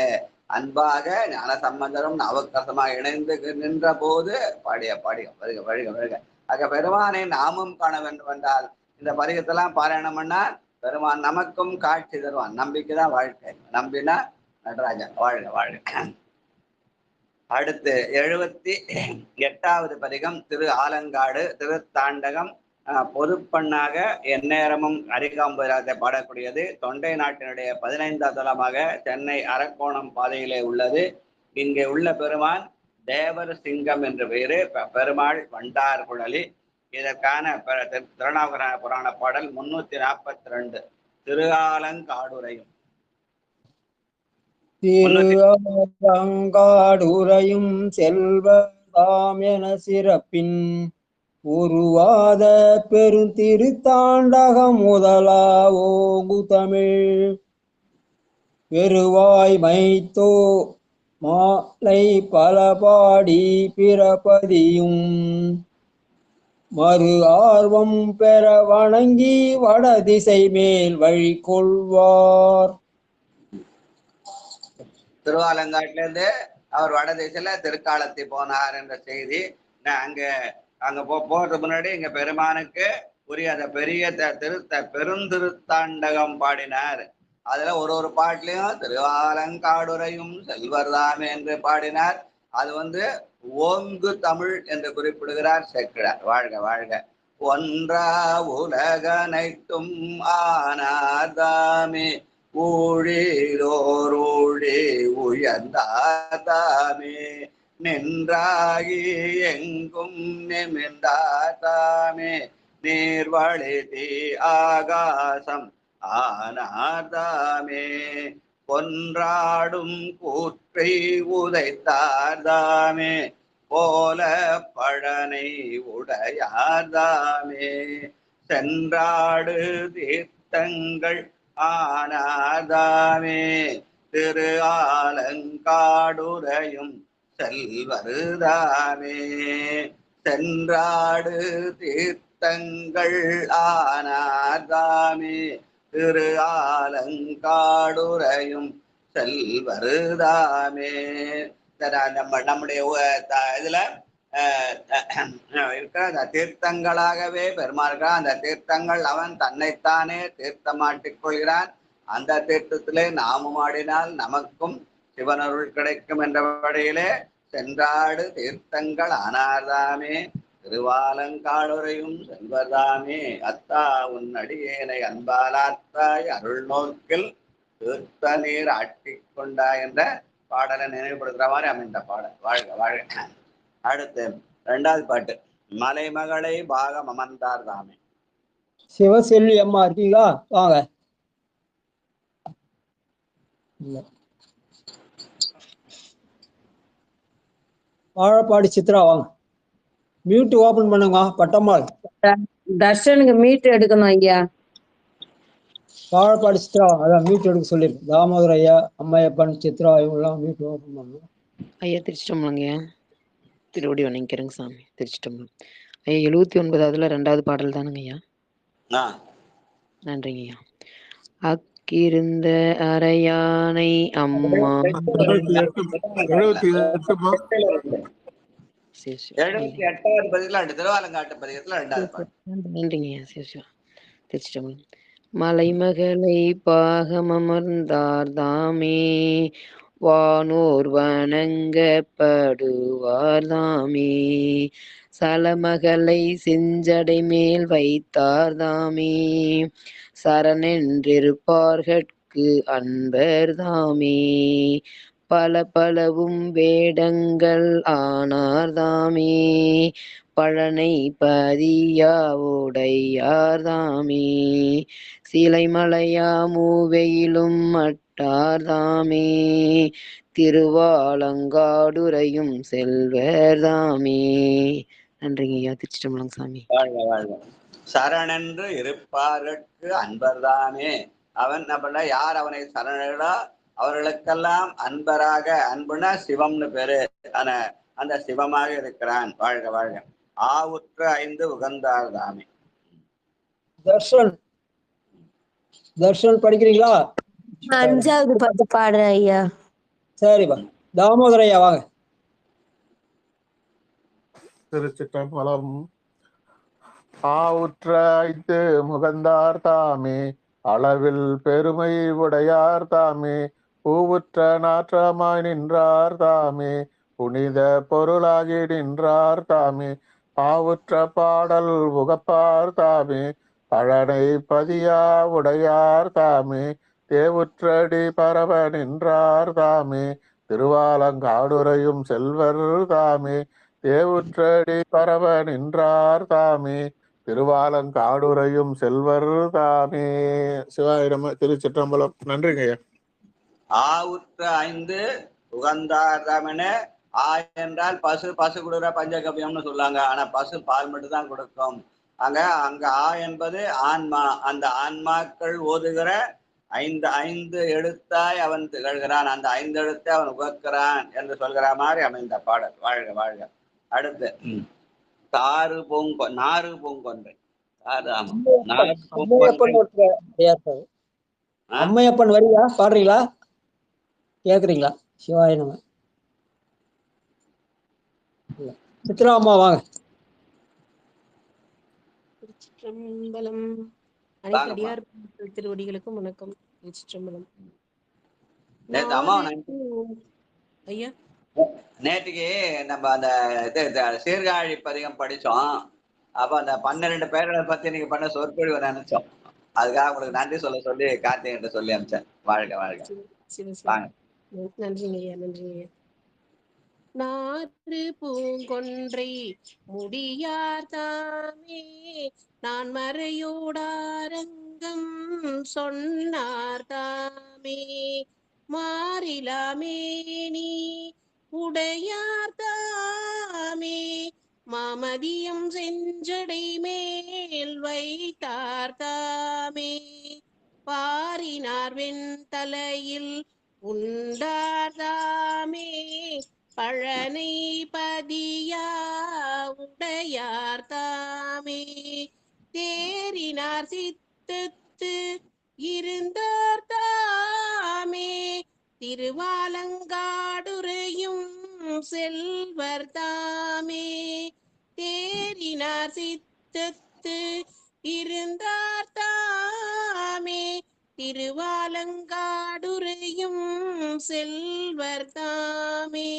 அன்பாக ஞான சம்பந்தரும் நவக்கரசமாக இணைந்து நின்ற போது பாடிய வழிக. ஆக பெருமானை நாமும் காண வேண்டும் என்றால் இந்த பதிகத்தெல்லாம் பாராயணம் பண்ணா பெருமான் நமக்கும் காட்சி தருவான். நம்பிக்கைதான் வாழ்க்கை. நம்பினா நடராஜா வாழ்க. அடுத்து 78வது பதிகம் திரு ஆலங்காடு திருத்தாண்டகம். பொதுப்பண்ணாக எந்நேரமும் அரிகாம்பராஜை பாடக்கூடியது. தொண்டை நாட்டினுடைய 15வது தலமாக சென்னை அரக்கோணம் பாதையிலே உள்ளது. இங்கே உள்ள பெருமான் தேவர் சிங்கம் என்று பெயரு. பெருமாள் வண்டார் குழலி. இதற்கான திருநாவுக்கர புராண பாடல் 342 திருஆலங்காடுரையும். திருஆலங்காடுரையும் செல்வதாம் என சிறப்பின் உருவாத பெருந்திருத்தாண்டகம் முதலா ஓங்கு தமிழ் பெருவாய் மைத்தோ மாலை பல பாடி பிறப்பதியும் மறு ஆர்வம் பெற வணங்கி வடதிசை மேல் வழி கொள்வார். திருவாலங்காட்டிலிருந்து அவர் வடதிசையில திருக்காலத்தி போனார் என்ற செய்தி. அங்க போறதுக்கு முன்னாடி இங்க பெருமானுக்கு உரிய அந்த பெரிய பெருந்திருத்தாண்டகம் பாடினார். அதுல ஒரு பாட்டிலையும் திருவாலங்காடுரையும் செல்வர்தாமே என்று பாடினார். அது ஓங்கு தமிழ் என்று குறிப்பிடுகிறார் சேக்கிழார். வாழ்க. ஒன்றா உலகனைத்தும் ஆனாதாமே ஊழிலோரூழி உயர்ந்தாதாமே நின்றாகி எங்கும் நிமிர்ந்தாதாமே நீர்வழிதி ஆகாசம் ஆனாதாமே கொன்றாடும் கூற்றை உதைத்தார்தாமே போல பழனை உடையார்தாமே சென்றாடு தீர்த்தங்கள் ஆனாதாமே திரு ஆலங்காடுரையும் செல்வருதாமே சென்றாடு தீர்த்தங்கள் ஆனாதாமே திரு ஆலங்காடுரையும் செல்வருதாமே. நம்முடைய இதுல இருக்கிற தீர்த்தங்களாகவே பெருமாள்கள். அந்த தீர்த்தங்கள் அவன் தன்னைத்தானே தீர்த்தமாட்டிக் கொள்கிறான். அந்த தீர்த்தத்திலே நாமும் ஆடினால் நமக்கும் சிவனருள் கிடைக்கும் என்ற வழியிலே சென்றாடு தீர்த்தங்கள் ஆனார்தாமே திருவாலங்காடுரையும் செல்வர்தாமே அத்தா உன் அடியேனை அன்பாலாத்தாய் அருள் நோக்கில் தீர்த்த நீர் ஆட்டிக்கொண்டா என்ற பாடலை நினைவுபடுத்துற மாதிரி அமைந்த பாடல். வாழ்க. அடுத்து 2வது பாட்டு மலைமகளை பாகம் அமர்ந்தார் தாமே. சிவசெல்வி அம்மா இருக்கீங்களா? வாங்க. வாழப்பாடி சித்ரா வாங்க. மியூட் ஓபன் பண்ணுங்க. பட்டம்மாள் தர்ஷனுக்கு மீட் எடுக்கணும் ஐயா. வாழப்பாடி சித்ரா அதான் மியூட் எடுக்க சொல்லிருக்கு. தாமோதர் ஐயா, அம்மையப்பன், சித்ரா இவங்கெல்லாம் மியூட் ஓபன் பண்ணணும். ஐயா திருச்சிட்டம்பலங்க. திருவடி வணங்கிக்கிறேங்க சாமி. திருச்சிட்டம்பலம் ஐயா. 79வதுல 2வது பாடல் தானுங்க ஐயா. நன்றிங்க ஐயா. அக்கிருந்த அரையானை அம்மா நன்றிங்க ஐயா. திருச்சிட்டம்பலம் மலைமகளை பாகம் அமர்ந்தார் தாமே வானோர் வணங்கப்படுவார் தாமே. சலமகளை செஞ்சடை மேல் வைத்தார் தாமே. சரணென்றிருப்பார்கட்கு அன்பர் தாமே. பல பலவும் வேடங்கள் ஆனார் தாமே. பழனை பதியாவுடையார் தாமே. சீலைமலையா மூவெயிலும் மட்டார் தாமே. திருவாலங்காடுரையும் செல்வர் தாமே. நன்றிங்க ஐயா. திருச்சிட்டம்பலம் சாமி. வாழ்க வாழ்க. சரணென்று இருப்பார்கட்கு அன்பர்தாமே. அவன் அப்படின்னா யார் அவனை சரணடா அவர்களுக்கெல்லாம் அன்பராக, அன்புனா சிவம்னு பேரு, அந்த சிவமாக இருக்கிறான். வாழ்க வாழ்க. ஆவுற்ற 5 உகந்தார் தாமே. தர்ஷன் படிக்கிறீங்களா? 5வது பாட்டு பாடுறேன் ஐயா. சரிப்பா. தாமோதர ஐயா வாங்க. திருச்சிற்றம்பலம். ஆவுற்ற 5 முகந்தார் தாமே. அளவில் பெருமை உடையார் தாமே. பூவுற்ற நாற்றமாய் நின்றார் தாமே. புனித பொருளாகி நின்றார் தாமே. பாவுற்ற பாடல் உகப்பார் தாமே. பழனை பதியா உடையார் தாமே. தேவுற்றடி பரவ நின்றார் தாமே. திருவாலங்காடுரையும் செல்வர் தாமே. தேவுற்றடி பரவ நின்றார் தாமே. திருவாலங்காடுரையும் செல்வர் தாமே. சிவாயிரம. திருச்சிற்றம்பலம். நன்றிங்க ஐயா. ஆவுற்ற 5 உகந்தார் தாமே. ஆ என்றால் பசு, பசு கொடுக்குற பஞ்சகவ்யம்னு சொல்லுவாங்க. ஆனா பசு பால் மட்டும் தான் கொடுக்கும். அங்க ஆ என்பது ஆன்மா. அந்த ஆன்மாக்கள் ஓதுகிற 5 எழுத்தாய் அவன் திகழ்கிறான். அந்த 5 எழுத்தை அவன் உகக்கிறான் என்று சொல்கிற மாதிரி அமைந்த பாடல். வாழ்க வாழ்க. அடுத்து நாறு பூங்கொன்றை. அம்மையப்பன் வரியா பாடுறீங்களா? கேக்குறீங்களா? சிவாய நம. சித்ரா அம்மா வாங்க. திருச்சிற்றம்பலம். அனைத்து அடியார் திருவடிகளுக்கும் வணக்கம். திருச்சிற்றம்பலம். ஐயா, நேற்றுக்கு நம்ம அந்த சீர்காழி பதிகம் படிச்சோம். அப்ப அந்த 12 பேர்களை பத்தி நீங்க பண்ண சொற்பொழிவு நினைச்சோம். அதுக்காக உங்களுக்கு நன்றி சொல்லி கார்த்திகிட்ட சொல்லி அனுப்பிச்சேன். வாழ்க வாழ்க. நன்றிங்க ஐயா. நன்றிங்க ஐயா. நாறு பூங்கொன்றை முடியார் தாமே. நான் மறையோடாரங்கம் சொன்னார் தாமே. மாறிலாமேனி உடையார் தாமே. மாமதியம் செஞ்சடை மேல் வைத்தார் தாமே. பாரினார் வெண்தலையில் உண்டார் தாமே. பழனை பதியா உடையார் தாமே. தேரினார் சித்தத்து இருந்தார் தாமே. திருவாலங்காடுரையும் செல்வர் தாமே. தேரினார் சித்தத்து இருந்தார் தாமே. திருவாலங்காடுரையும் செல்வர் தாமே.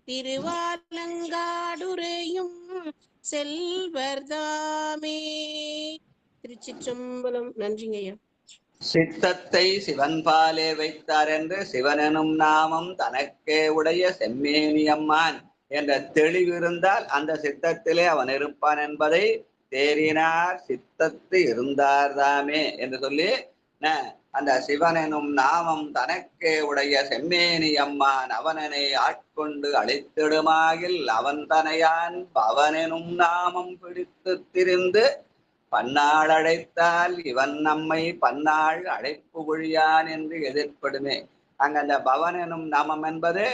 திருவாலங்காடுரையும் செல்வர் தாமே. திருச்சிற்றம்பலம். நன்றிங்க ஐயா. சித்தத்தை சிவன் பாலே வைத்தார் என்று சிவனெனும் நாமம் தனக்கே உடைய செம்மேனியம்மான் என்ற தெளிவு இருந்தால் அந்த சித்தத்திலே அவன் இருப்பான் என்பதை தேறினார் சித்தத்து இருந்தார் தாமே என்று சொல்லி அந்த சிவனெனும் நாமம் தனக்கே உடைய செம்மேனி அம்மான் அவனனை ஆட்கொண்டு அழைத்திடுமாகில் அவன் தனையான் பவனெனும் நாமம் பிடித்து திரிந்து பன்னாள் அழைத்தால் இவன் நம்மை பன்னாள் அழைப்பு ஒழியான் என்று எதிர்ப்படுமே. அங்க அந்த பவன் எனும் நாமம் என்பது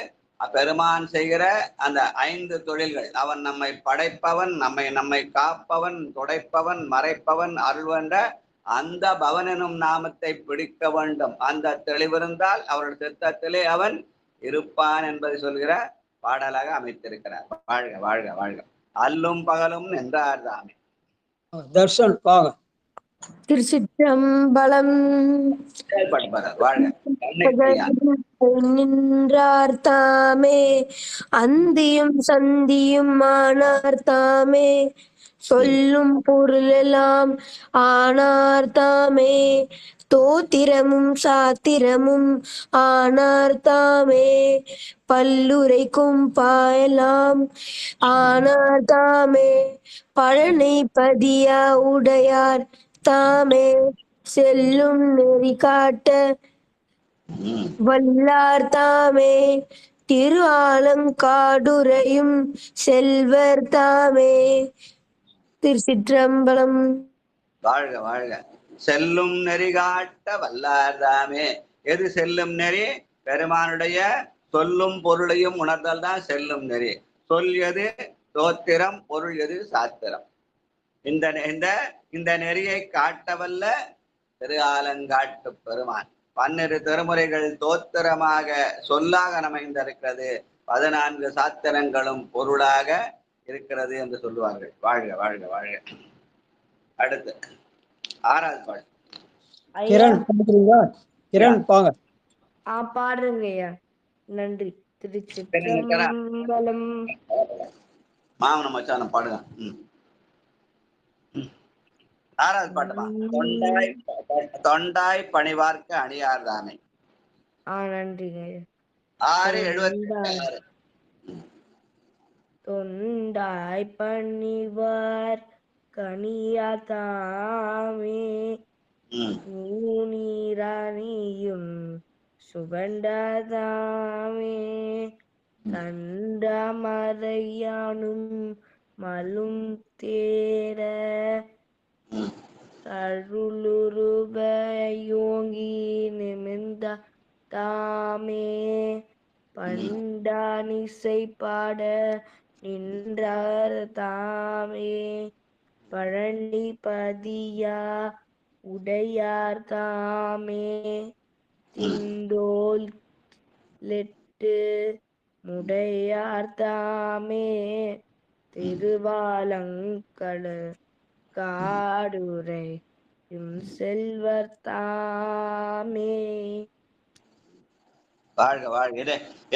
பெருமான் செய்கிற அந்த 5 தொழில்கள். அவன் நம்மை படைப்பவன், நம்மை காப்பவன், துடைப்பவன், மறைப்பவன், அருள்வன்ற அந்த பவன் எனும் நாமத்தை பிடிக்க வேண்டும். அந்த தெளிவிருந்தால் அவருடைய சித்தத்திலே அவன் இருப்பான் என்பதை சொல்கிற பாடலாக அமைத்திருக்கிறார். வாழ்க வாழ்க வாழ்க. அல்லும் பகலும் நின்றார் தாமே. தர்ஷன் வாங்க. திருச்சிற்றம்பலம். செயல்பாட்டு பாரு வாழ்க. கண்ணைக்கிளியா நின்றார் தாமே அந்தியும் சந்தியும் ஆனார் தாமே சொல்லும் பொருளெல்லாம் ஆனார் தாமே தோத்திரமும் சாத்திரமும் ஆனார் தாமே பல்லுரைக்கும் பாயலாம் ஆனார் தாமே பழனை பதியா உடையார் தாமே செல்லும் நெறி காட்ட வல்லார் தாமே திரு ஆலங்காடுரையும் செல்வர் தாமே. திருச்சிற்றம்பலம். வாழ்க வாழ்க. செல்லும் நெறி காட்ட வல்லார்தாமே. எது செல்லும் நெறி? பெருமானுடைய சொல்லும் பொருளையும் உணர்தல் தான் செல்லும் நெறி. சொல் எது? தோத்திரம். பொருள் எது? சாத்திரம். இந்த நெறியை காட்டவல்ல திரு ஆலங்காட்டு பெருமான். 12 திருமுறைகள் தோத்திரமாக சொல்லாக அமைந்திருக்கிறது. 14 சாத்திரங்களும் பொருளாக இருக்கிறது என்று சொல்லுவார்கள். வாழ்க வாழ்க வாழ்க. அடுத்து 6வது பாட்டு. கிரண் பாடுறீங்களா? கிரண் பாங்க. பாடுறேங்க ஐயா. நன்றி. திருச்சிற்றம்பலம். மாமன மச்சானம் பாடுங்க. 6வது பாட்டுமா. தொண்டாய் பணிவார்க்க அணியார் தானே. நன்றிங்க. 6:76. தொண்டாய் பணிவார் கனியா தாமே நீராணியும் சுகண்டதாமே கண்டமறையானும் மலும் தேர தருளுருபயோங்கி நிமிர்ந்த தாமே பண்டானிசை பாட நின்றார் தாமே பழனி பதியா உடையார் தாமே திண்டோல் லெட்டு முடையார் தாமே திருவாலங்கடு காடுரை செல்வர் தாமே. வாழ்க வாழ்க.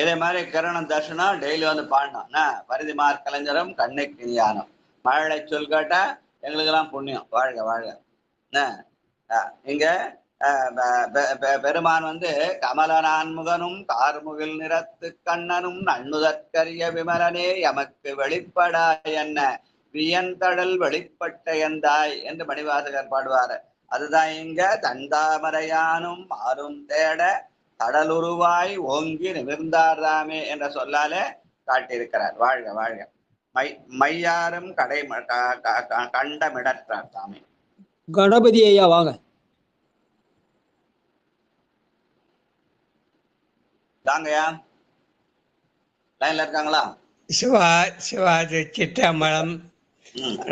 இதே மாதிரி கரணம் தர்ஷனம் டெய்லி வந்து பாடணும். பரிதிமார் கலைஞரும் கண்ணைக்கிளியானம். மழை சொல் கேட்டா எங்களுக்கு எல்லாம் புண்ணியம். வாழ்க வாழ்க. இங்க பெருமான் வந்து கமலநான்முகனும் கார்முகில் நிறத்து கண்ணனும் நன்னுதற்கரிய விமலனே எமக்கு வெளிப்படா என்ன வியந்தடல் வெளிப்பட்ட எந்தாய் என்று மணிவாசகர் பாடுவார். அதுதான் இங்க தந்தாமரையானும் மாறும் தேட கடலுருவாய் ஓங்கி நிமிர்ந்தாராமே என்ற சொல்லாலே காட்டியிருக்கிறார். வாழ்க வாழ்க. மையாரும் கடை கண்டமிடற்றார் தாமே. கணபதி ஐயா வாங்க. தாங்கய்யா, லைன்ல இருக்காங்களா? சிற்றம்பலம்.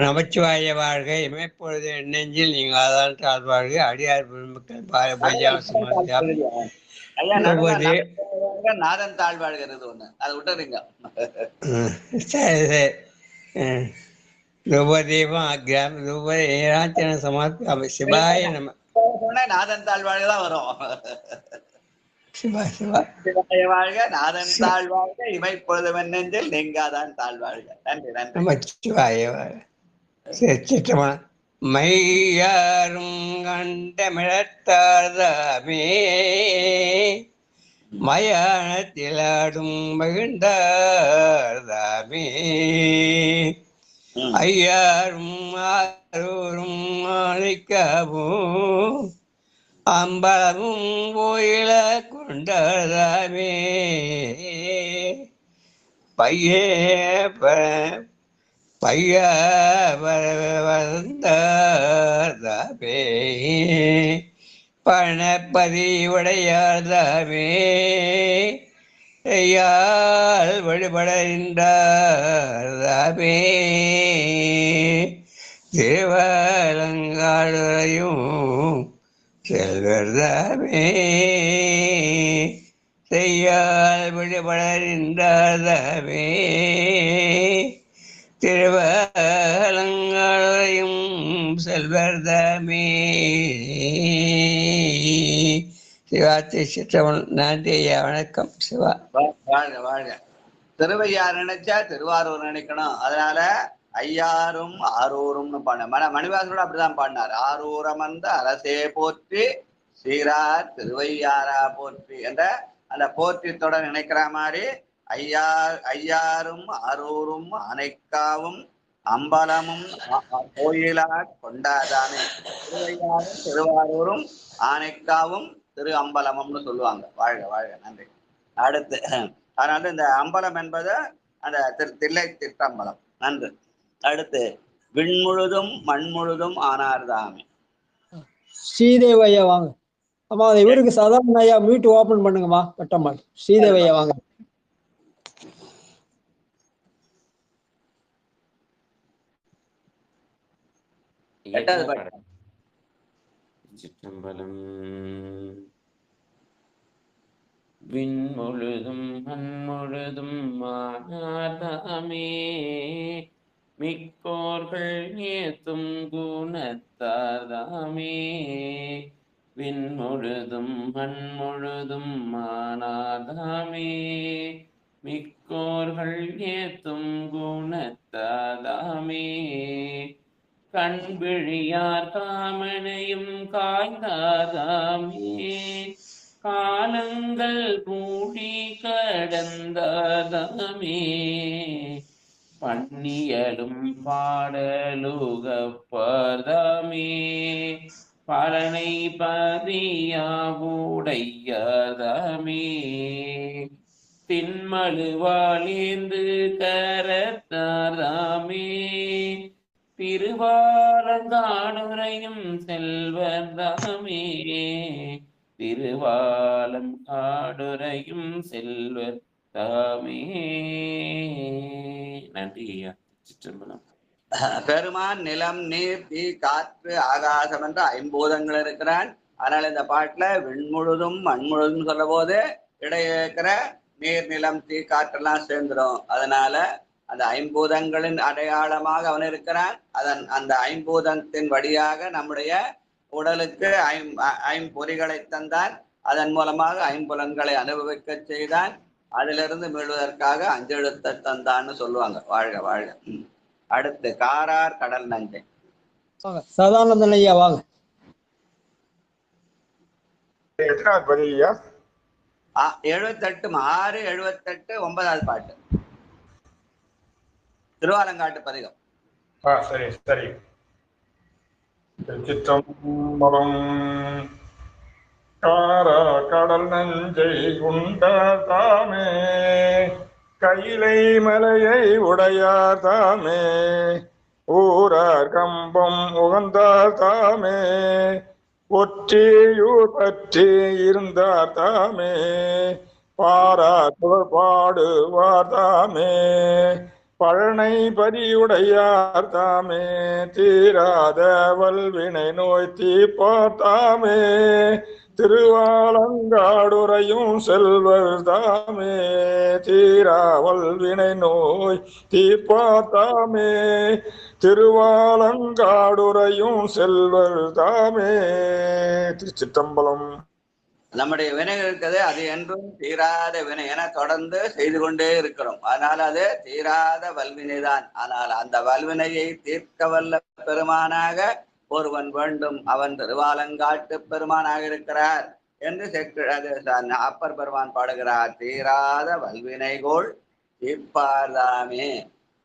நமச்சிவாய வாழ்க. இமைப்பொழுது நெஞ்சில் நீங்க அதான் தாழ்வாழ்க. அடியார் பெருமக்கள் நாதன் தாழ்வாழ்கிறது ஒண்ணு, அதை விட்டுறீங்க. சரி. ரூபதீபம் அக்ராம் ரூபராஞ்சன சமாப்தி சிவாய நம. நாதன் தாழ்வாழ்க தான் வரும். சிவா சிவா சிவாய வாழ்க. நாதன் தாழ்வாழ்க. இமைப்பொழுது நெஞ்சில் நீங்காதான் தாழ்வாழ்க. நன்றி நன்றி. நமச்சிவாய வாழ்க. சிற்றம்பலம். மையாரும் கண்டமிழத்தார்தாமே மயானத்திலாடும் மகிழ்ந்தார்தாமே ஐயாரும் ஆரூரும் மாளிக்காவும் அம்பலமும் கோயில கொண்டார்தாமே பையா வந்தார்தாமே பணப்பதி உடையார்தாமே ஐயால் வழிபடுகின்றார்தாமே திருவலங்காடுரையும் செல்வர்தாமே செய்யால் வழிபடுகின்றார்தாமே திருவலங்காடுரையும் செல்வர்தமே. சிவா திருச்சிற்றம்பலம். நன்றி ஐயா, வணக்கம். சிவா வாழ்க வாழ்க. திருவையார் நினைச்சா திருவாரூர் நினைக்கணும். அதனால ஐயாரும் ஆரூரும்னு பாடின மணிவாசனோட அப்படிதான் பாடினார். ஆரூரம் அந்த அரசே போற்றி சீரார் திருவையாரா போற்றி என்ற அந்த போற்றி தொடர் நினைக்கிற மாதிரி ஐயாரும் ஆரூரும் அணைக்காவும் அம்பலமும் கோயிலா கொண்டாதானே. திருவையாரும் திருவாரூரும் ஆனைக்காவும் திரு அம்பலமும்னு சொல்லுவாங்க. வாழ்க வாழ்க. நன்றி. அடுத்து அதனால இந்த அம்பலம் என்பது அந்த தில்லை திருச்சம்பலம். நன்று. அடுத்து விண்முழுதும் மண்முழுதும் ஆனார்தாமே. ஸ்ரீதேவ் ஐயா வாங்க. ஆமா, இவருக்கு சதானந்த ஐயா மீட் ஓபன் பண்ணுங்கம்மா. கட்டம்மாள் ஸ்ரீதேவ் ஐயா வாங்க. சிற்றம்பலம். விண்முழுதும் மண்முழுதும் மானார்தாமே மிக்கோர்கள் ஏத்தும் குணத்தார்தாமே. விண்முழுதும் மண்முழுதும் மானார்தாமே மிக்கோர்கள் ஏத்தும் குணத்தார்தாமே. கண்விழியார் காமனையும் காய்ந்தாதாமே காலங்கள் கூடி கடந்தாதாமே. பண்ணியலும் பாடலுகப்பார்தாமே பலனை பதியாவுடையாதாமே. தின்மழுவாலேந்து கரத்தார்தாமே திருவாலங்காடுரையும் செல்வர்தாமே. திருவாலம் காடுரையும் செல்வர் தாமே. நன்றி ஐயா. சிற்றம்பலம். பெருமான் நிலம் நீர் தீ காற்று ஆகாசம் என்ற ஐம்பூதங்கள் இருக்கிறான். அதனால இந்த பாட்டுல விண்முழுதும் மண்முழுதும் சொல்ல போது இடையே இருக்கிற நீர் நிலம் தீ காற்றெல்லாம் சேர்ந்துடும். அதனால அந்த ஐம்பூதங்களின் அடையாளமாக அவன் இருக்கிறான். அந்த ஐம்பூதத்தின் வழியாக நம்முடைய உடலுக்கு ஐம்பொறிகளை தந்தான். அதன் மூலமாக ஐம்புலன்களை அனுபவிக்க செய்தான். அதிலிருந்து மீள்வதற்காக அஞ்செழுத்தை தந்தான்னு சொல்லுவாங்க. வாழ்க வாழ்க. அடுத்து காரார் கடல் நஞ்சை. சதானந்தன் ஐயா வாங்க. 78 6 78 9வது பாட்டு திருவாலங்காட்டு பதிகம். சரி சரி. சிற்றம்பலம். காரா கடல் நஞ்சை குண்டாதாமே கையிலை மலையை உடையார் தாமே ஊரார் கம்பம் உகந்தார் தாமே ஒற்றியூர் பற்றி இருந்தார் தாமே பாரார் பாடுவார் தாமே பழனை பதியுடையார் தாமே தீராத வல்வினை நோய் தீர்ப்பார் தாமே திருவாலங்காடுரையும் செல்வர் தாமே தீராவல் வினை நோய் தீர்ப்பார் தாமே திருவாலங்காடுரையும் செல்வர் தாமே. திருச்சிற்றம்பலம். நம்முடைய வினை இருக்குது, அது என்றும் தீராத வினை என தொடர்ந்து செய்து கொண்டே இருக்கிறோம். அதனால அது தீராத வல்வினைதான். ஆனால் அந்த வல்வினையை தீர்க்க வல்ல பெருமானாக ஒருவன் வேண்டும். அவன் திருவாலங்காட்டு பெருமானாக இருக்கிறார் என்று அப்பர் பெருமான் பாடுகிறார். தீராத வல்வினைகோள் தீர்ப்பார்தாமே.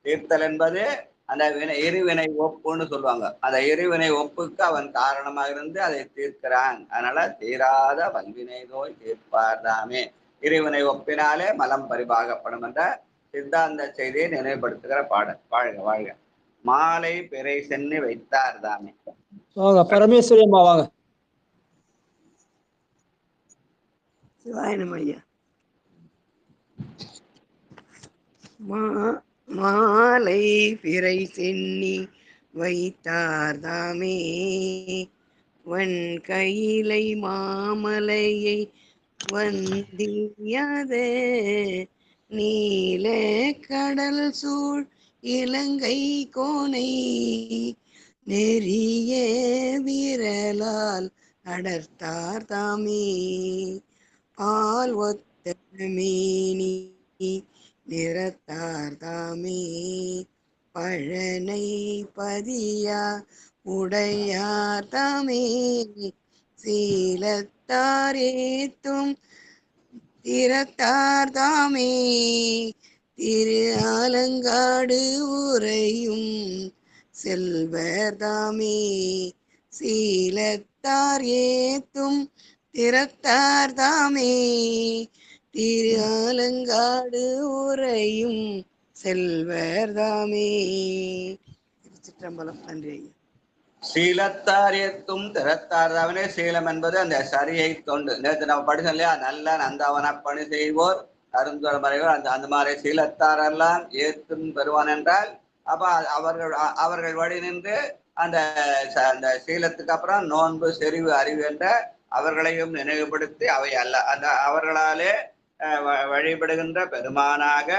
தீர்த்தல் என்பது அந்த இருவினை ஒப்புன்னு சொல்லுவாங்க. அந்த இருவினை ஒப்புக்கு அவன் காரணமாக இருந்து அதை தீர்க்கிறான். அதனால தீராத வல்வினை நோய் தீர்ப்பார்தாமே. இருவினை ஒப்பினாலே மலம் பரிபாகப்படும் என்ற சித்தாந்த செய்தியை நினைவுபடுத்துகிற பாடல். வாழ்க வாழ்க. மாலை பிறை சென்னி வைத்தார் தாமே. வாங்க பரமேஸ்வரி அம்மா வாங்க. சிவாயனம் ஐயா. மாலை பிறை சென்னி வைத்தார்தாமே வன் கையிலை மாமலையை வந்தியது நீல கடல் சூழ் இலங்கை கோனை நெறிய விரலால் அடர்த்தார் தாமே பால் ஒத்த மேனி நிறத்தார் தாமே பழனை பதியா உடையார் தாமே சீலத்தார் ஏத்தும் திறத்தார் தாமே திரு ஆலங்காடு உறையும் செல்வர் தாமே சீலத்தார் ஏத்தும் திறத்தார் தாமே திரு ஆலங்காடு உறையும் செல்வர் தாமே. திருச்சிற்றம்பலம். நன்றி ஐயா. சீலத்தார் ஏத்தும் திறத்தார் தாவனே. சீலம் என்பது அந்த சரியை தொண்டு. நேற்று நம்ம படிச்சோம் இல்லையா, நல்ல நந்தவன பணி செய்வோர் அருந்துற மறைவோர், அந்த மாதிரி சீலத்தாரெல்லாம் ஏத்தும் பெறுவான் என்றால் அப்ப அவர்கள் வழி நின்று அந்த சீலத்துக்கு அப்புறம் நோன்பு செறிவு அறிவு என்ற அவர்களையும் நினைவுபடுத்தி அவை அந்த அவர்களாலே வழிபடுகின்ற பெருமானாக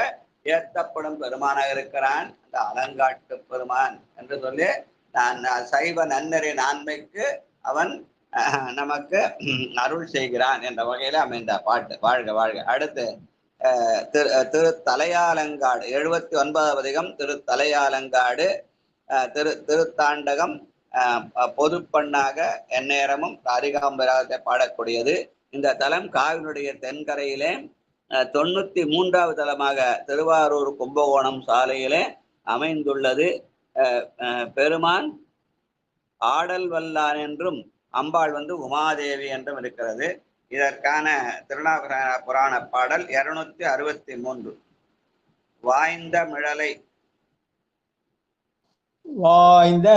ஏற்றப்படும் பெருமானாக இருக்கிறான் அந்த அலங்காட்டு பெருமான் என்று சொல்லி சைவ நன்னறி நான்மைக்கு அவன் நமக்கு அருள் செய்கிறான் என்ற வகையில அமைந்த பாட்டு. வாழ்க வாழ்க. அடுத்து திரு தலையாலங்காடு 79வது பதிகம். திரு தலையாலங்காடு திருத்தாண்டகம் பொதுப்பண்ணாக எந்நேரமும் ராதிகாம்பராகத்தை பாடக்கூடியது. இந்த தலம் காவினுடைய தென்கரையிலே 93வது தலமாக திருவாரூர் கும்பகோணம் சாலையிலே அமைந்துள்ளது. பெருமான் ஆடல் வல்லான் என்றும் அம்பாள் உமாதேவி என்றும் இருக்கிறது. இதற்கான திருநாவுக்கர புராண பாடல் 263. வாய்ந்த மிழலை வாய்ந்த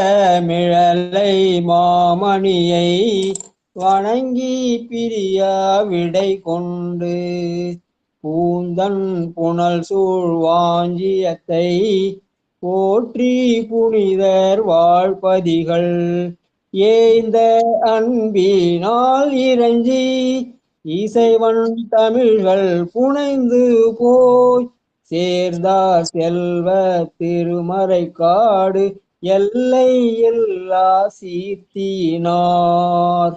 மிழலை மாமணியை வணங்கி பிரியா விடை கொண்டு பூந்தன் புனல் சூழ் வாஞ்சியத்தை போற்றி புனிதர் வாழ்பதிகள் ஏய்ந்த அன்பினால் இறைஞ்சி இசைவன் தமிழ்கள் புனைந்து போய் சேர்ந்தார் செல்வ திருமறைக்காடு எல்லை எல்லா சீர்த்தினார்.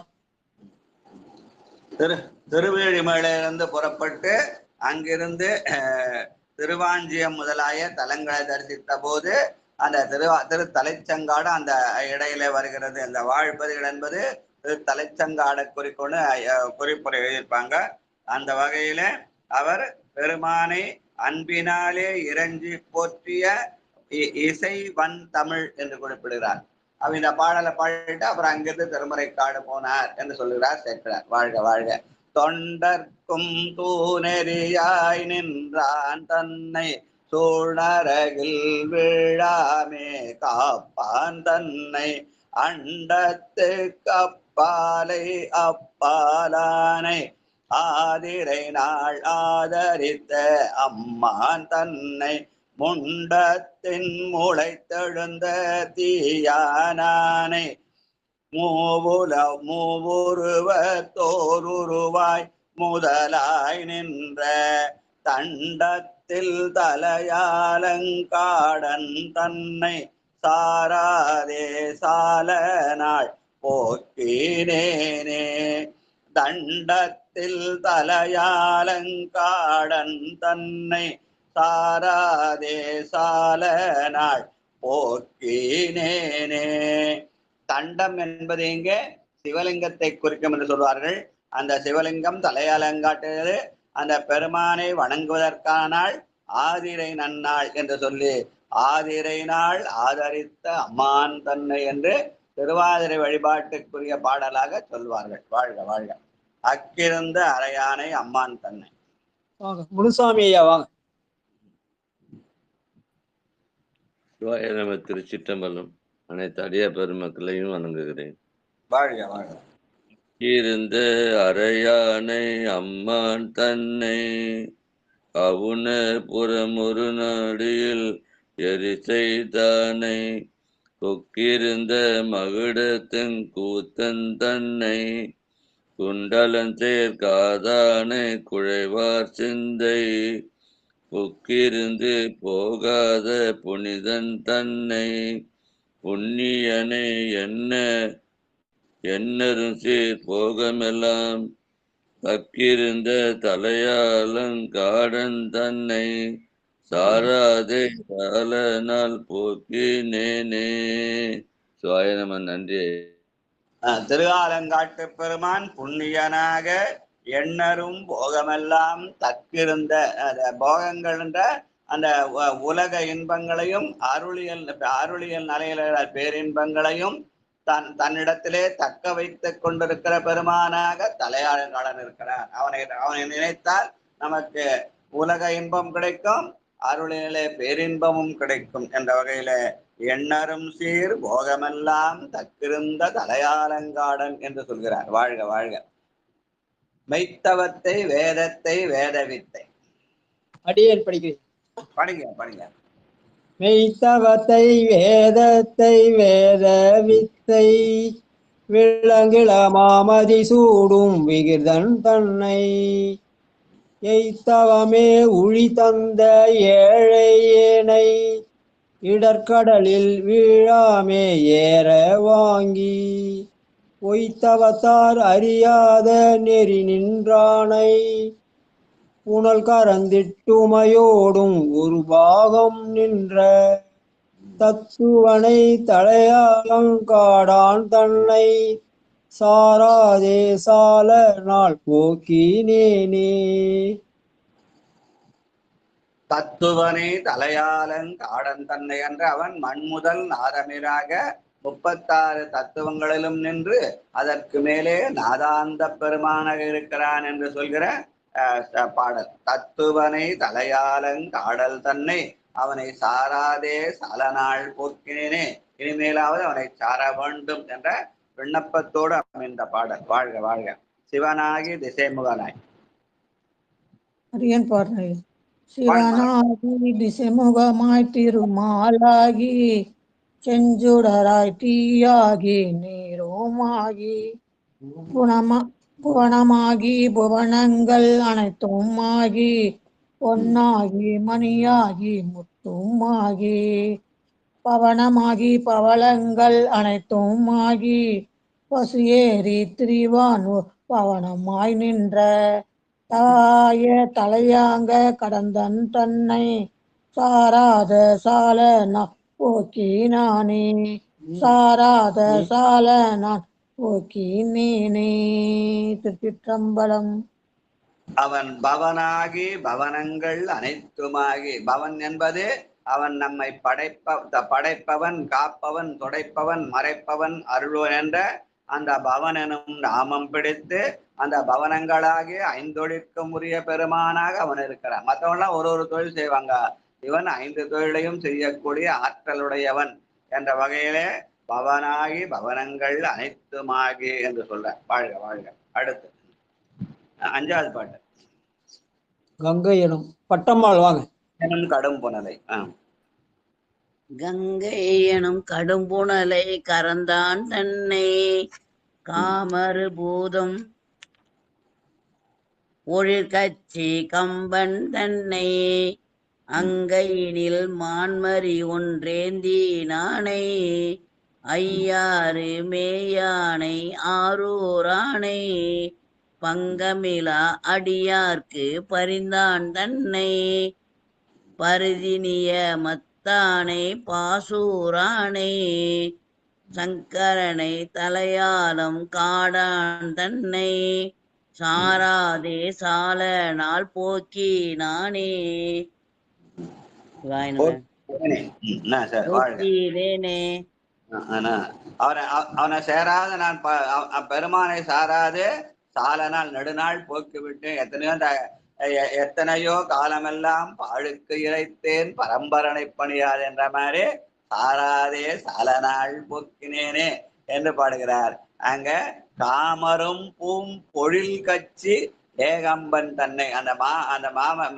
திருவேழிமலையிலிருந்து புறப்பட்டு அங்கிருந்து திருவாஞ்சியம் முதலாய தலங்களை தரிசித்த போது அந்த திரு தலைச்சங்காடு அந்த இடையில வருகிறது. அந்த வாழ்பதிகள் என்பது திரு தலைச்சங்காடை குறிக்கொண்டு குறிப்புரை எழுதியிருப்பாங்க. அந்த வகையில அவர் பெருமானை அன்பினாலே இறைஞ்சி போற்றிய இசை வன் தமிழ் என்று குறிப்பிடுகிறார். அவ இந்த பாடலை பாடிட்டு அப்புறம் அங்கிருந்து திருமறைக்காடு போனார் என்று சொல்லுகிறார் சேர்க்கிறார். வாழ்க வாழ்க. தொண்டர்க்கும் தூணெறியாய் நின்றான் தன்னை சூழ்நரகில் விழாமே காப்பான் தன்னை அண்டத்து கப்பாலை அப்பாலானை ஆதிரை நாள் ஆதரித்த அம்மான் தன்னை முண்டத்தின் முளைத்தெழுந்த தீயானானை மூவுருவத்தோருருவாய் முதலாய் நின்ற தண்டத்தில் தலையாலங்காடன் தன்னை சாராதே சால நாள் போக்கினேனே தண்டத்தில் தலையாலங்காடன் தன்னை சாராதே சால நாள் போக்கினேனே. தண்டம் என்பது இங்கே சிவலிங்கத்தை குறிக்கும் என்று சொல்வார்கள். அந்த சிவலிங்கம் தலையாலங்காட்டுகிறது. அந்த பெருமானை வணங்குவதற்கான நாள் ஆதிரை நன்னாள் என்று சொல்லி ஆதிரை நாள் ஆதரித்த அம்மான் தன்னை என்று திருவாதிரை வழிபாட்டுக்குரிய பாடலாக சொல்வார்கள். வாழ்க வாழ்க. அக்கிருந்த அரையானை அம்மான் தன்னை. முனுசாமி ஐயா வாங்க. நம திருச்சிற்றம்பலம். அனைத்து அடிய பெருமக்களையும் வணங்குகிறேன். வாழ்க வாழ்க. இருந்த அரையானை அம்மான் தன்னை அவுண புறமொரு நாடியில் எரிசெய்தானை கொக்கிருந்த மகுடத்தின் கூத்தன் தன்னை குண்டலன் சேர்க்காதானை குழைவார் சிந்தை பொக்கிருந்து போகாத புனிதன் தன்னை புண்ணியனே என்னரும் சீர் போகமெல்லாம் தக்கிருந்த தலையாலங்காடன் தன்னை சாராதே சால நாள் போக்கினேனே. சிவாய நம. நன்றி. திருஆலங்காட்டு பெருமான் புண்ணியனாக எண்ணரும் போகமெல்லாம் தக்கிருந்த போகங்கள் என்ற அந்த உலக இன்பங்களையும் அருளியல் நிலையில பேரின்பங்களையும் தன்னிடத்திலே தக்க வைத்துக் கொண்டிருக்கிற பெருமானாக தலையாளங்காடன் இருக்கிறார். அவனை நினைத்தால் நமக்கு உலக இன்பம் கிடைக்கும், அருளிலே பேரின்பமும் கிடைக்கும் என்ற வகையில எண்ணரும் சீர் போகமெல்லாம் தக்கிருந்த தலையாலங்காடன் என்று சொல்கிறார். வாழ்க வாழ்க. மெய்த்தவத்தை வேதத்தை வேதவித்தை அடியேன் படிக்கிறேன். படிங்க. மெய்த்தவத்தை வேதத்தை வேத வித்தை விளங்கிள மாமதி சூடும் விகிர்தன் தன்னை எய்த்தவமே உழி தந்த ஏழை ஏனை இடர்கடலில் வீழாமே ஏற வாங்கி பொய்த்தவத்தார் அறியாத நெறி நின்றானை புனல் கரந்திட்டுமையோடும் ஒரு பாகம் நின்ற தத்துவனை தலையாலங்காடான் தன்னை சாராதே சால நாள் போக்கினேனே. தத்துவனை தலையாலங்காடன் தன்னை என்று அவன் மண்முதல் நாதமிராக 36 தத்துவங்களிலும் நின்று அதற்கு மேலே நாதாந்த பெருமானாக இருக்கிறான் என்று சொல்கிற பாடல். தத்துவனை தலையாலங்காடல் தன்னை அவனை சாராதே சால நாள் போக்கினேனே. இனிமேலாவது அவனை சார வேண்டும் என்ற விண்ணப்பத்தோடு அமைந்த பாடல். வாழ்க வாழ்க. சிவனாகி திசைமுகனாய். அரியன் பாடுறேன். சிவனாகி திசைமுகமாய் திருமாலாகி செஞ்சுடராய் தீயாகி நீரோமாகி புவனமாகி புவனங்கள் அனைத்தும் ஆகி பொன்னாகி மணியாகி முத்துமாகி பவனமாகி பவளங்கள் அனைத்தும் ஆகி பசு ஏறி திரிவான் பவனமாய் நின்ற தாய தலையாங்க கடந்தன் தன்னை சாராத சால நான் போக்கினானே. சாராத சால நான் போக்கினேனே. திருச்சிற்றம்பலம். அவன் பவனாகி பவனங்கள் அனைத்துமாகி. பவன் என்பது அவன் நம்மை படைப்பவன், காப்பவன், துடைப்பவன், மறைப்பவன், அருள்வன் என்ற அந்த பவன் எனும் நாமம் பிடித்து அந்த பவனங்களாகி 5 தொழிற்கும் உரிய பெருமானாக அவன் இருக்கிறான். மற்றவன்லாம் ஒரு தொழில் செய்வாங்க, இவன் 5 தொழிலையும் செய்யக்கூடிய ஆற்றலுடையவன் என்ற வகையிலே பவனாகி பவனங்கள் அனைத்துமாகி என்று சொல்ற. வாழ்க வாழ்க. அடுத்து 5வது பாட்டு. கங்கை எனும் பட்டம்மாள் வாங்க. எனும் கடும் புனலை. கங்கை எனும் கடும்புணலை கரந்தான் தன்னை காமரு பூதம் ஒழிற்கச்சி கம்பன் தன்னை அங்கையினில் மான்மரி ஒன்றேந்தி நானை ஐயாறு மேயானை ஆரூரானை பங்கமிலா அடியார்க்கு பரிந்தான் தன்னை பரிதினிய மத்தானை பாசூரானை சங்கரனை தலையாலம் காடான் தன்னை சாராதே சால நாள் போக்கி நானே. அவனை சேராத நான் பெருமானை சாராது சால நாள் நெடுநாள் போக்கிவிட்டு எத்தனையோ காலமெல்லாம் பாழுக்கு இறைத்தேன் பரம்பரனை பணியாது என்ற மாதிரி சாராதே சால நாள் போக்கினேனே என்று பாடுகிறார். அங்க காமரும் பூம் பொழில் கச்சி ஏகம்பன் தன்னை அந்த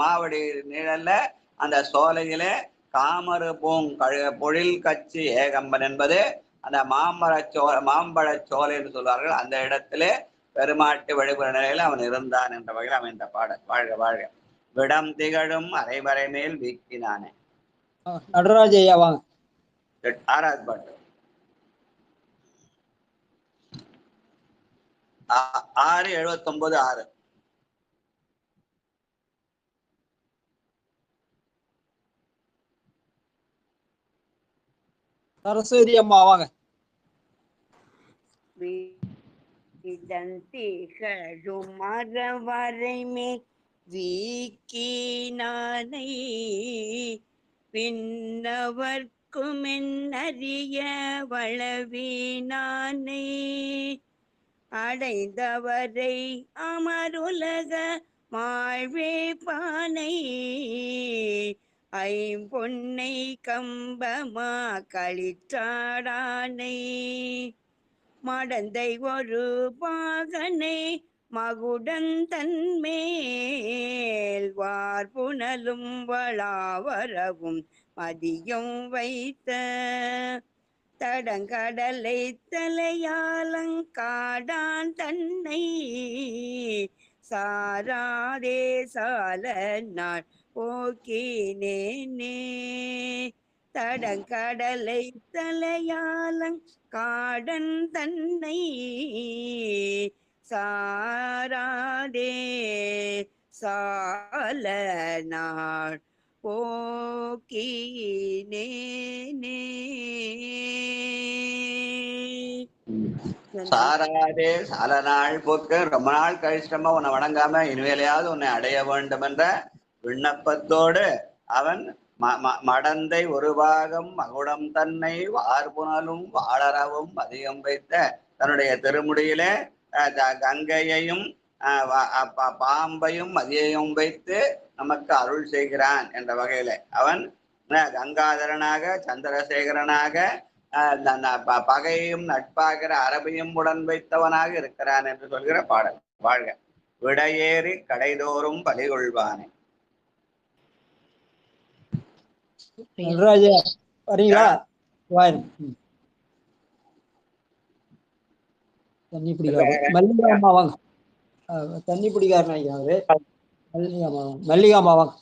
மாவடி நிழல்ல அந்த சோலையிலே காமரு பொழில் கச்சி ஏகம்பன் என்பது அந்த மாம்பழ சோலை என்று சொல்வார்கள். அந்த இடத்திலே பெருமாட்டு வழிபுற நிலையில் அவன் இருந்தான் என்ற வகையில் அமைந்த பாடல். வாழ்க வாழ்க. விடம் திகழும் அரைவரை மேல் வீக்கினானே. நடராஜையா வாங்க. 6வது பாட்டு. 679 சரஸ்வதி அம்மா வாங்க. திகழும் மரவரை மேல் வீக்கினானை விண்ணவர்க்கும் என்னறிய வளவினானை அடைந்தவரை அமருலக மாழ்வே பானை ஐம்பொன்னை கம்பமா களிற்றாடானை மடந்தை ஒரு பாகனை மகுடன் தன்மேல் வார்புணலும் வளாவரவும் மதியம் வைத்த தடங்கடலை தலையாலங்காடான் தன்னை சாராதே சால நாள் போக்கினேனே தடங்கடலை தலையாலங்காடன் தன்னை சாராதே சால நாள் போக்கினேனே. சாராதே சால நாள் போக்கு ரொம்ப நாள் கழிச்சிட்டமா உன்னை வணங்காம இனிமேலையாவது உன்னை அடைய வேண்டும் என்ற விண்ணப்பத்தோடு அவன் மடந்தை ஒரு பாகம் மகுடம் தன்னை வார்புணலும் வாளரவும் அதிகம் வைத்த தன்னுடைய திருமுடியிலே கங்கையையும் பாம்பையும் மதியையும் வைத்து நமக்கு அருள் செய்கிறான் என்ற வகையில அவன் கங்காதரனாக சந்திரசேகரனாக பகையும் நட்பாகிற அரபையும் உடன் வைத்தவனாக இருக்கிறான் என்று சொல்கிற பாடல். வாழ்க. விடையேறி கடைதோறும் பலி கொள்வானே. வரீங்களா? தண்ணி பிடிக்காது. மல்லிகா அம்மா வாங்க. தண்ணி பிடிக்காரு அவரு. மல்லிகா அம்மா வாங்க.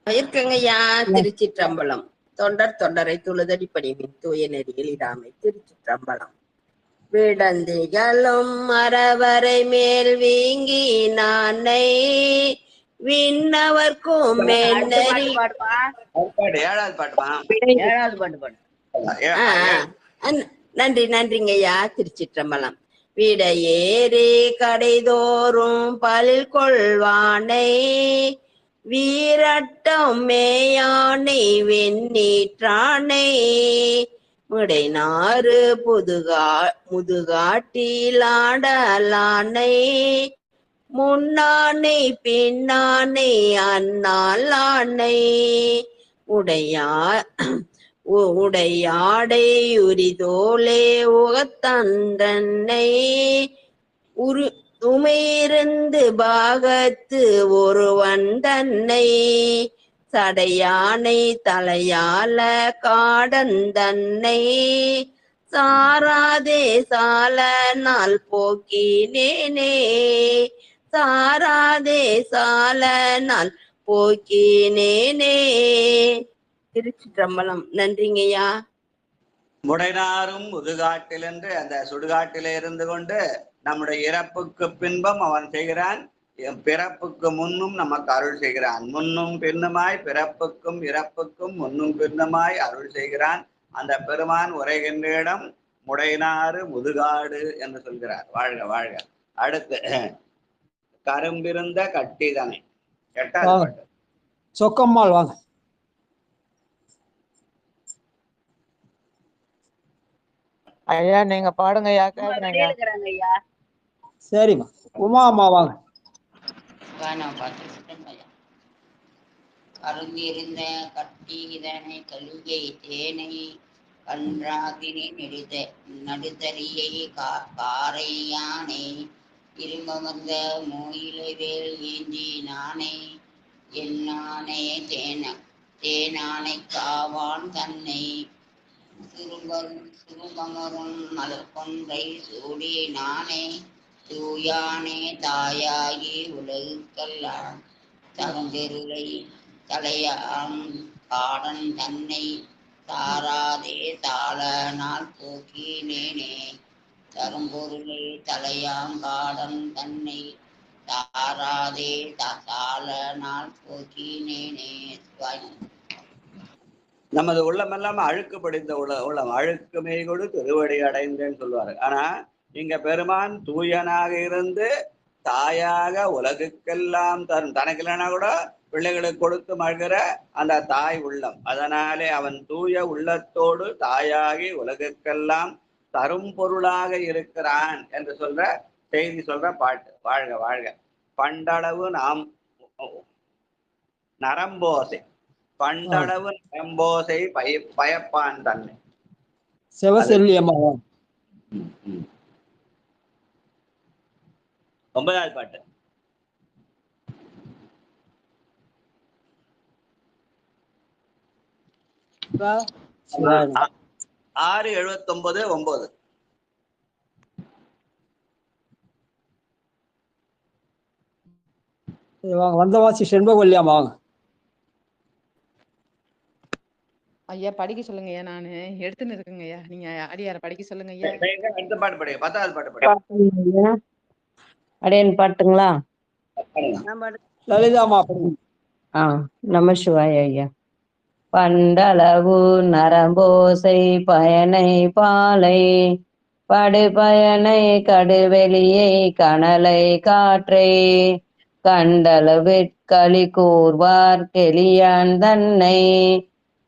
இருக்கங்கய்யா. திருச்சிற்றம்பலம். தொண்டரை துழுதடி பணிவின் தூய நெறியில் இடாமை. திருச்சிற்றம்பலம். விடந்திகளும் மரவரை மேல் வீங்கி நானை விண்ணவர்க்கும் நன்றிங்கய்யா. திருச்சிற்றம்பலம். விடையேறி கடைதோறும் பல் கொள்வானை வீரட்டம் மேயானை வெண்ணீற்றானை முடைநாறு முதுகாட்டிலாடலானை முன்னானை பின்னானை அண்ணாலானை உடையாடை உரிதோலே உகத்தந்தன்னை உமையிருந்து பாகத்து ஒருவன் தன்னை சடையானை தலையால காடந்தன்னை சாராதே சால நாள் போக்கினேனே சாராதே சால நாள் போக்கினேனே. திருச்சிற்றம்பலம். நன்றிங்கய்யா. முடைநாரும் முதுகாட்டில் என்று அந்த சுடுகாட்டிலே இருந்து கொண்டு நம்முடைய இறப்புக்கு பின்பம் அவன் செய்கிறான், பிறப்புக்கு முன்னும் நமக்கு அருள் செய்கிறான். முன்னும் பின்னுமாய் பிறப்புக்கும் இறப்புக்கும் முன்னும் பின்னுமாய் அருள் செய்கிறான். அந்த பெருமான் உரைகின்ற இடம் முடைநாறு முதுகாடு என்று சொல்கிறார். வாழ்க வாழ்க. அடுத்து கரும்பிருந்த கட்டிதனை. எட்டாவது பாட்டு. சொக்கம்மாள் வாங்க. ஐயா நீங்க பாடுங்க ஐயா. சரிம்மா. உமா அம்மா வாங்க. கரும்பிருந்த கட்டிதனை கலிகை தேனை கன்றாதினை நடுதறியை காரையானை இருமவந்த மூயிலை வேல் ஏந்தி நானே என்னானே தேனானை காவான் தன்னை சுருபமரும் மலர்கொன்றை சூடி நானே தூயானே தாயாகி உலகுக்கெல்லாம் தகுந்தெருளை தலையான் காடன் தன்னை சாராதே சால நாள் போக்கினேனே தரும்பொருளே தலையாங்காடன் தன்னை தாராதே தாள நாள் போக்கினேனே. நமது உள்ளம் எல்லாம் அழுக்கு படிந்த உள்ளம் அழுக்கு மெய்கொடு திருவடி அடைந்தேன்னு சொல்லுவாரு. ஆனா இங்க பெருமான் தூயனாக இருந்து தாயாக உலகுக்கெல்லாம் தரும். தனக்கு இல்லைன்னா கூட பிள்ளைகளுக்கு கொடுத்து மகிழ்கிற அந்த தாய் உள்ளம். அதனாலே அவன் தூய உள்ளத்தோடு தாயாகி உலகுக்கெல்லாம் தரும் பொருளாக இருக்கிறான் என்று சொல்ற செய்தி சொல்ற பாட்டு. வாழ்க வாழ்க. பண்டளவு நாம் நரம்போசை பண்டளவு நரம்போசை பயப்பான் தன்னை. சிவசெல்லியம்மா 9வது பாட்டு. சிவாய 6:79 வாங்க வந்தவாசி செண்பகவல்லியாமா வாங்க. ஐயா படிக்க சொல்லுங்க ஐயா. நானு எடுத்துன்னு இருக்குங்க ஐயா. நீங்க அடியார படிக்க சொல்லுங்க ஐயா. அடுத்த பாட்டு படிங்க. 10வது பாட்டு படிங்க. அடையன் பாட்டுங்களா? லலிதாமா நம சிவாய ஐயா. பண்டளவு நரம்போசை பயனை பாலை படுபயனை கடுவெளியை கனலை காற்றை கண்டளவிற்களி கூர்வார் கெளியான் தன்னை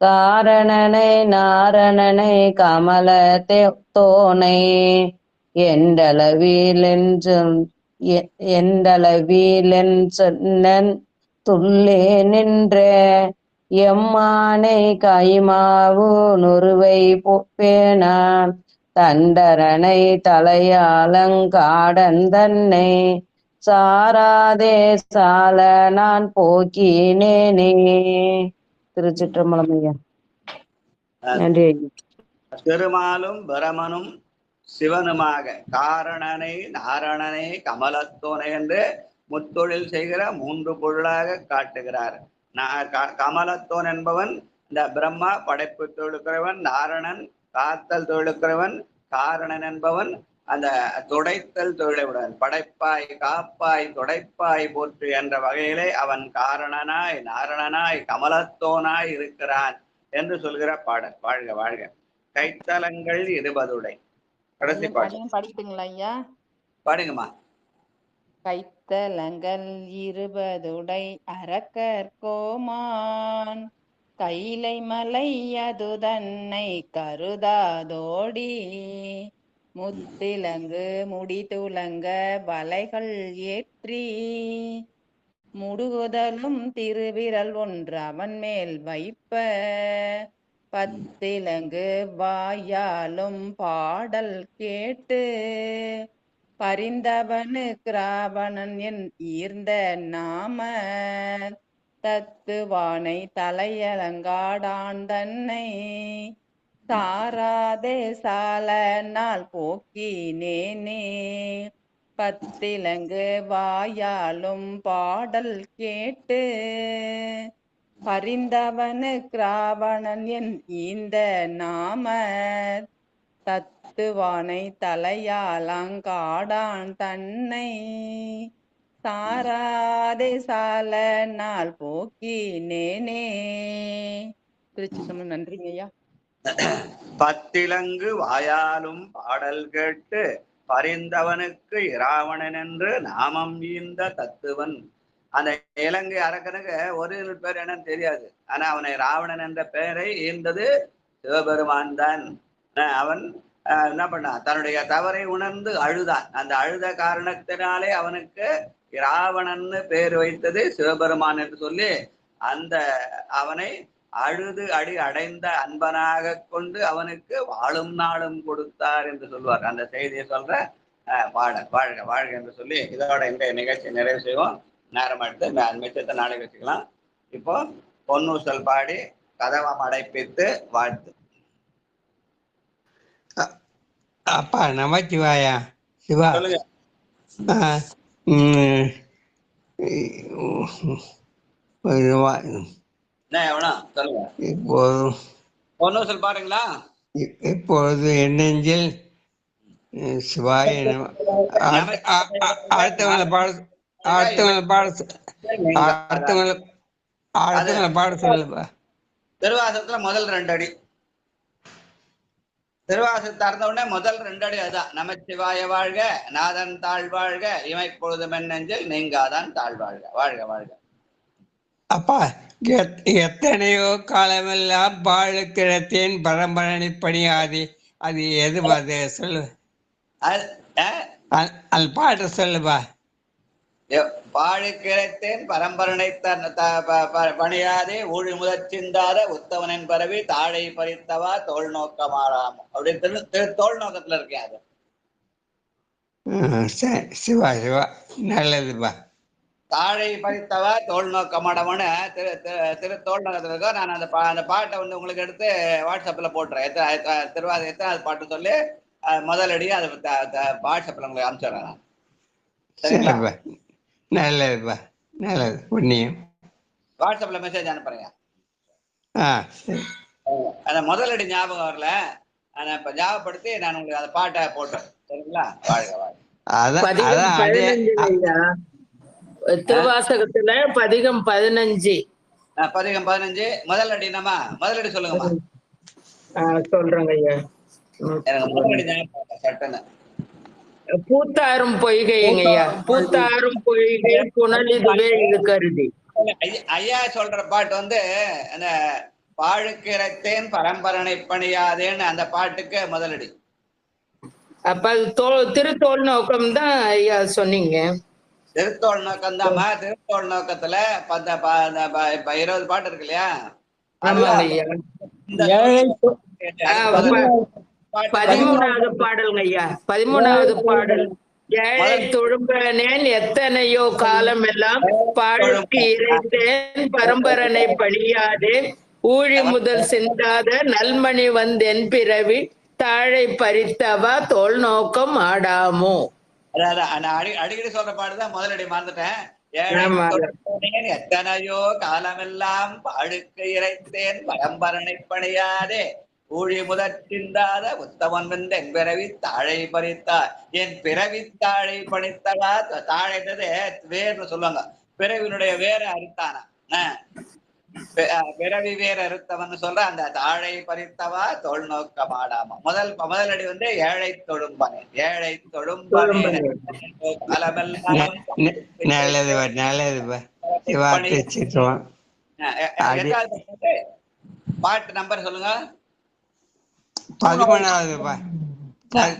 காரணனை நாரணனை கமல தோனை எண்டளவீலென் துள்ளே நின்ற எம்மானை கைமாவு நுருவை பேணான் தண்டரனை தலையாலங்காடன் தன்னை சாராதே சால நான் போக்கினேனே. திருச்சிற்றம்பலம் ஐயா. நன்றி ஐயா. திருமாலும் பிரமனும் சிவனுமாக காரணனை நாரணனை கமலத்தோனை என்று முத்தொழில் செய்கிற 3 பொருளாக காட்டுகிறார். கமலத்தோன் என்பவன் இந்த பிரம்மா படைப்பு தொழிலுக்கிறவன், நாரணன் காத்தல் தொழிலுக்கிறவன், காரணன் என்பவன் அந்த துடைத்தல் தொழிலுடன் படைப்பாய் காப்பாய் துடைப்பாய் போற்று என்ற வகையிலே அவன் காரணனாய் நாரணனாய் கமலத்தோனாய் இருக்கிறான் என்று சொல்கிற பாடல். வாழ்க வாழ்க. கைத்தலங்கள் 20 கடைசி பாடல் படிக்கிட்டுங்களா ஐயா? பாடுங்கம்மா. கைத்தலங்கள் 20 அரக்கர்கோமான் கைலை மலை அது தன்னை கருதாதோடி முத்திலங்கு முடிதுலங்க வலைகள் ஏற்றி முடுகுதலும் திருவிரல் ஒன்று அவன் மேல் வைப்ப பத்திலங்கு வாயாலும் பாடல் கேட்டு பரிந்தவனு கிராவணன் என் ஈர்ந்த நாம தத்துவானை தலையலங்காடான் தன்னை சாராதே சால நாள் போக்கினேனே பத்திலங்கு வாயாலும் பாடல் கேட்டு பரிந்தவனு கிராவணன் என் ஈந்த நாம தத்துவானை தலையாலங்காடான் தன்னை சாராதே சால நாள் போக்கினேனே. திருச்சிற்றம்பலம். நன்றிங்க ஐயா. பத்திலங்கு வாயாலும் பாடல் கேட்டு பரிந்தவனுக்கு இராவணன் என்று நாமம் ஈந்த தத்துவன். அந்த இலங்கை அரக்கனுக்கு ஒரு பேர் என்னன்னு தெரியாது. ஆனா அவனை ராவணன் என்ற பெயரை ஈந்தது சிவபெருமான் தான். அவன் என்ன பண்ணான்? தன்னுடைய தவறை உணர்ந்து அழுதான். அந்த அழுத காரணத்தினாலே அவனுக்கு இராவணன்னு பெயர் வைத்தது சிவபெருமான் என்று சொல்லி அந்த அவனை அழுது அடி அடைந்த அன்பனாக கொண்டு அவனுக்கு வாழும் நாளும் கொடுத்தார் என்று சொல்வார். அந்த செய்தியை சொல்ற வாழ்க வாழ்க என்று சொல்லி இதோட இந்த நிகழ்ச்சி நிறைவு செய்வோம். நேரம் எடுத்து மிச்சத்தை நாளைக்கு வச்சுக்கலாம். இப்போ பொன்னூசல் பாடி கதவம் அடைப்பித்து வாழ்த்து. அப்பா நமச்சிவாயா. சிவா பொன்னூசல் பாடுங்களா? இப்பொழுது என் நெஞ்சில் சிவாய நம. அடுத்தவங்களை பாட அடுத்தவங்களை பாட அடுத்தவங்களை பாட சொல்லுப்பா. திருவாசகத்துல முதல் 2 அடி, திருவாசகத்தை திறந்த உடனே முதல் 2 அடி அதுதான். நமச்சிவாய வாழ்க, நாதன் தாழ் வாழ்க, இமை பொழுதும் நெஞ்சில் நீங்காதான் தாழ் வாழ்க, வாழ்க வாழ்க. அப்பா, எத்தனையோ காலமெல்லாம் பாழு கிழத்தேன் பரம்பரணி பணியாதி, அது எதுப்பா? அது சொல்லு, அது பாட்டு சொல்லுப்பா. பாழு கிழத்தேன் பரம்பரனை பணியாதே ஊழி முதற் சிந்தாத உத்தவனின் பரவி தாழை பறித்தவா தோல் நோக்கமாறாமோ அப்படின்னு தோல் நோக்கத்துல இருக்கேன். அது சிவா சிவா, நல்லதுப்பா. தாழை பறித்தவா தோல் நோக்கமாடமோன்னு திரு தோல் நோக்கத்துல இருக்கோம். நான் அந்த பாட்டை வந்து உங்களுக்கு எடுத்து வாட்ஸ்அப்ல போட்டுறேன். எத்தனாவது பாட்டு சொல்லி முதல் அடியும் அது வாட்ஸ்அப்ல உங்களுக்கு அனுப்பிச்சிடுறேன் நான். சரிங்களா? நல்லதுப்பா, நல்லது. புண்ணியம். வாட்ஸ்அப்ல மெசேஜ் அனுப்புறேங்க. சரி. அந்த முதலடி ஞாபகம் வரல, ஆனா இப்ப ஞாபகப்படுத்தி நான் உங்களுக்கு அந்த பாட்டை போட்டேன். சரிங்களா? வாழ்க வாழ்க. திருவாசகத்துல பதிகம் 15. பதிகம் 15 முதலடி. நம்ம முதலடி சொல்லுங்கம்மா. சொல்றேங்க ஐயா. எனக்கு முதலடி ஞாபகம் சட்டுன்னு. பூத்தாரும் பொய்கைங்கய்யா, பூத்தாரும் பொய்கை புனலிதுவே இது கருதி. ஐயா சொல்ற பாட்டு வந்து அந்த பாழுக்கிறத்தேன் பரம்பரனை பணியாதேன்னு அந்த பாட்டுக்கு முதலடி. அப்ப அது திருத்தோல் நோக்கம் தான் ஐயா சொன்னீங்க. திருத்தோல் நோக்கம் தான்மா. திருத்தோல் நோக்கத்துல 20 பாட்டு இருக்கு இல்லையா? 13வது பாடல் ஐயா. 13வது பாடல். ஏழை தொழும்பனேன் எத்தனையோ காலம் எல்லாம் பாழுக்கு இறைத்தேன் பரம்பரனை பணியாதே ஊழி முதல் சிந்தாத நல்மணி வந்தென் பிறவி தாழை பறித்தவா தோல் நோக்கம் ஆடாமோ. அடிக்கடி சொல்ற பாடுதான் முதலடி. மறந்துட்டேன். எத்தனையோ காலமெல்லாம் பாழுக்கு இறைத்தேன் பரம்பரனை பணியாதே ஊழி முதற் சிந்தாத உத்தமன் வந்து என் பிறவி தாழை பறித்தார். என் பிறவி தாழை பணித்தவா. தாழைன்றது வேர்னு சொல்லுவாங்க. பிறவினுடைய வேற அறுத்தானா, பிறவி வேற அறுத்தவன் சொல்ற அந்த தாழை பறித்தவா தோல் நோக்கமாடாமா. முதலடி வந்து ஏழை தொழும்பனே. ஏழை தொழும்பனே நல்லதுப்பா, நல்லதுப்பா. பாட்டு நம்பர் சொல்லுங்க. 13வது.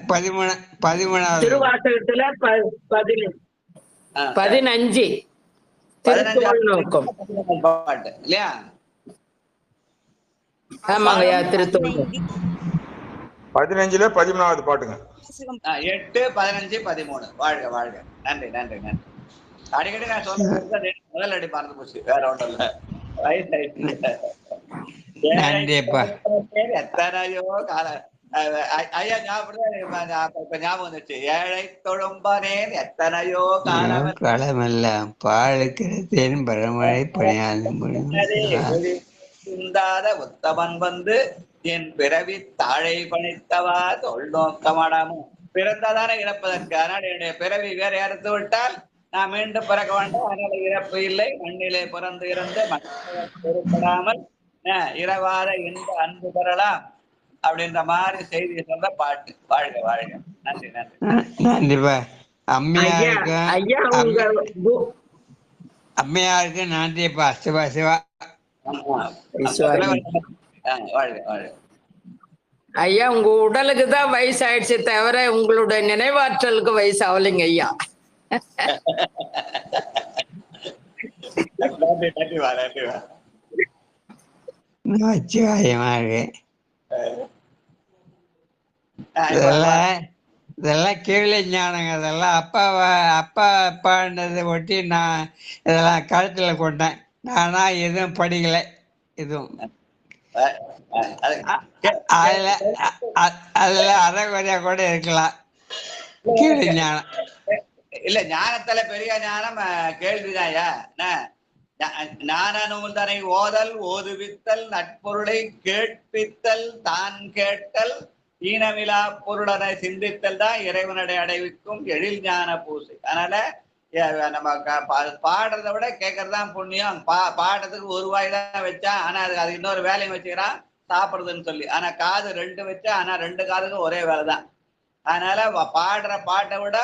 13வது திருவாசகத்துல 15 திருத்தோல் நோக்கம் பாட்டு இல்லையா? ஆமாங்கய்யா, திருத்தோல் 15ல 13வது பாட்டுங்க. 8, 15, 13. வாழ்க வாழ்க. நன்றி நன்றி நன்றி. அடிக்கடி நான் சொல்றது முதல் அடி மறந்து போச்சு, வேற ஒன்றும் இல்ல. எத்தனையோ கால ஐயா ஞாபகம் வந்துச்சு. ஏழை தொழும்பனேன் எத்தனையோ காலமெல்லாம் பாழுக்கிறேன் பரமழை பணியாது சிந்தாத உத்தமன் வந்து என் பிறவி தாழை பணித்தவா தொல் நோக்கமாடாமோ. பிறந்தாதானே இறப்பதற்கு. அதனால என்னுடைய பிறவி வேற இறந்து விட்டால் நான் மீண்டும் பிறக்க வேண்டாம். அதனால இறப்பு இல்லை. மண்ணிலே பிறந்து இறந்து மண்ணில் இரவாத இந்த அன்பு பெறலாம் அப்படின்ற மாதிரி செய்தி சொல்ற பாட்டு. வாழ்க வாழ்க. நன்றி நன்றி. நன்றிப்பா. அம்மையாருக்கு நன்றிப்பா. சிவா சிவா. வாழ்க வாழ்க. ஐயா, உங்க உடலுக்கு தான் வயசாயிடுச்சு தவிர உங்களுடைய நினைவாற்றலுக்கு வயசு ஆகலைங்க ஐயா. இதெல்லாம் கேள்வி ஞானங்க. அதெல்லாம் அப்பான்றதை ஒட்டி நான் இதெல்லாம் கழுத்துல கொண்டேன். நானா எதுவும் படிக்கல. எதுவும் அதுல அறகுறையா கூட இருக்கலாம். கேள்வி ஞானம் இல்ல, ஞானத்துல பெரிய ஞானம் கேள்விதான். ஞான நூல் தனை ஓதல் ஓதுவித்தல் நட்பொருளை கேட்பித்தல் தான் கேட்டல் ஈனமிலா பொருளனை சிந்தித்தல் தான் இறைவனடை அடைவிக்கும் எழில் ஞான பூசை. அதனால நம்ம பாடுறத விட கேட்கறதுதான் புண்ணியம். பாடுறதுக்கு ஒரு வாய் தான் வச்சா, ஆனா அது இன்னொரு வேலையும் வச்சுக்கிறான் சாப்பிடுறதுன்னு சொல்லி. ஆனா காது 2 வச்சா, ஆனா 2 காதுக்கும் ஒரே வேலை தான். அதனால பாடுற பாட்டை விட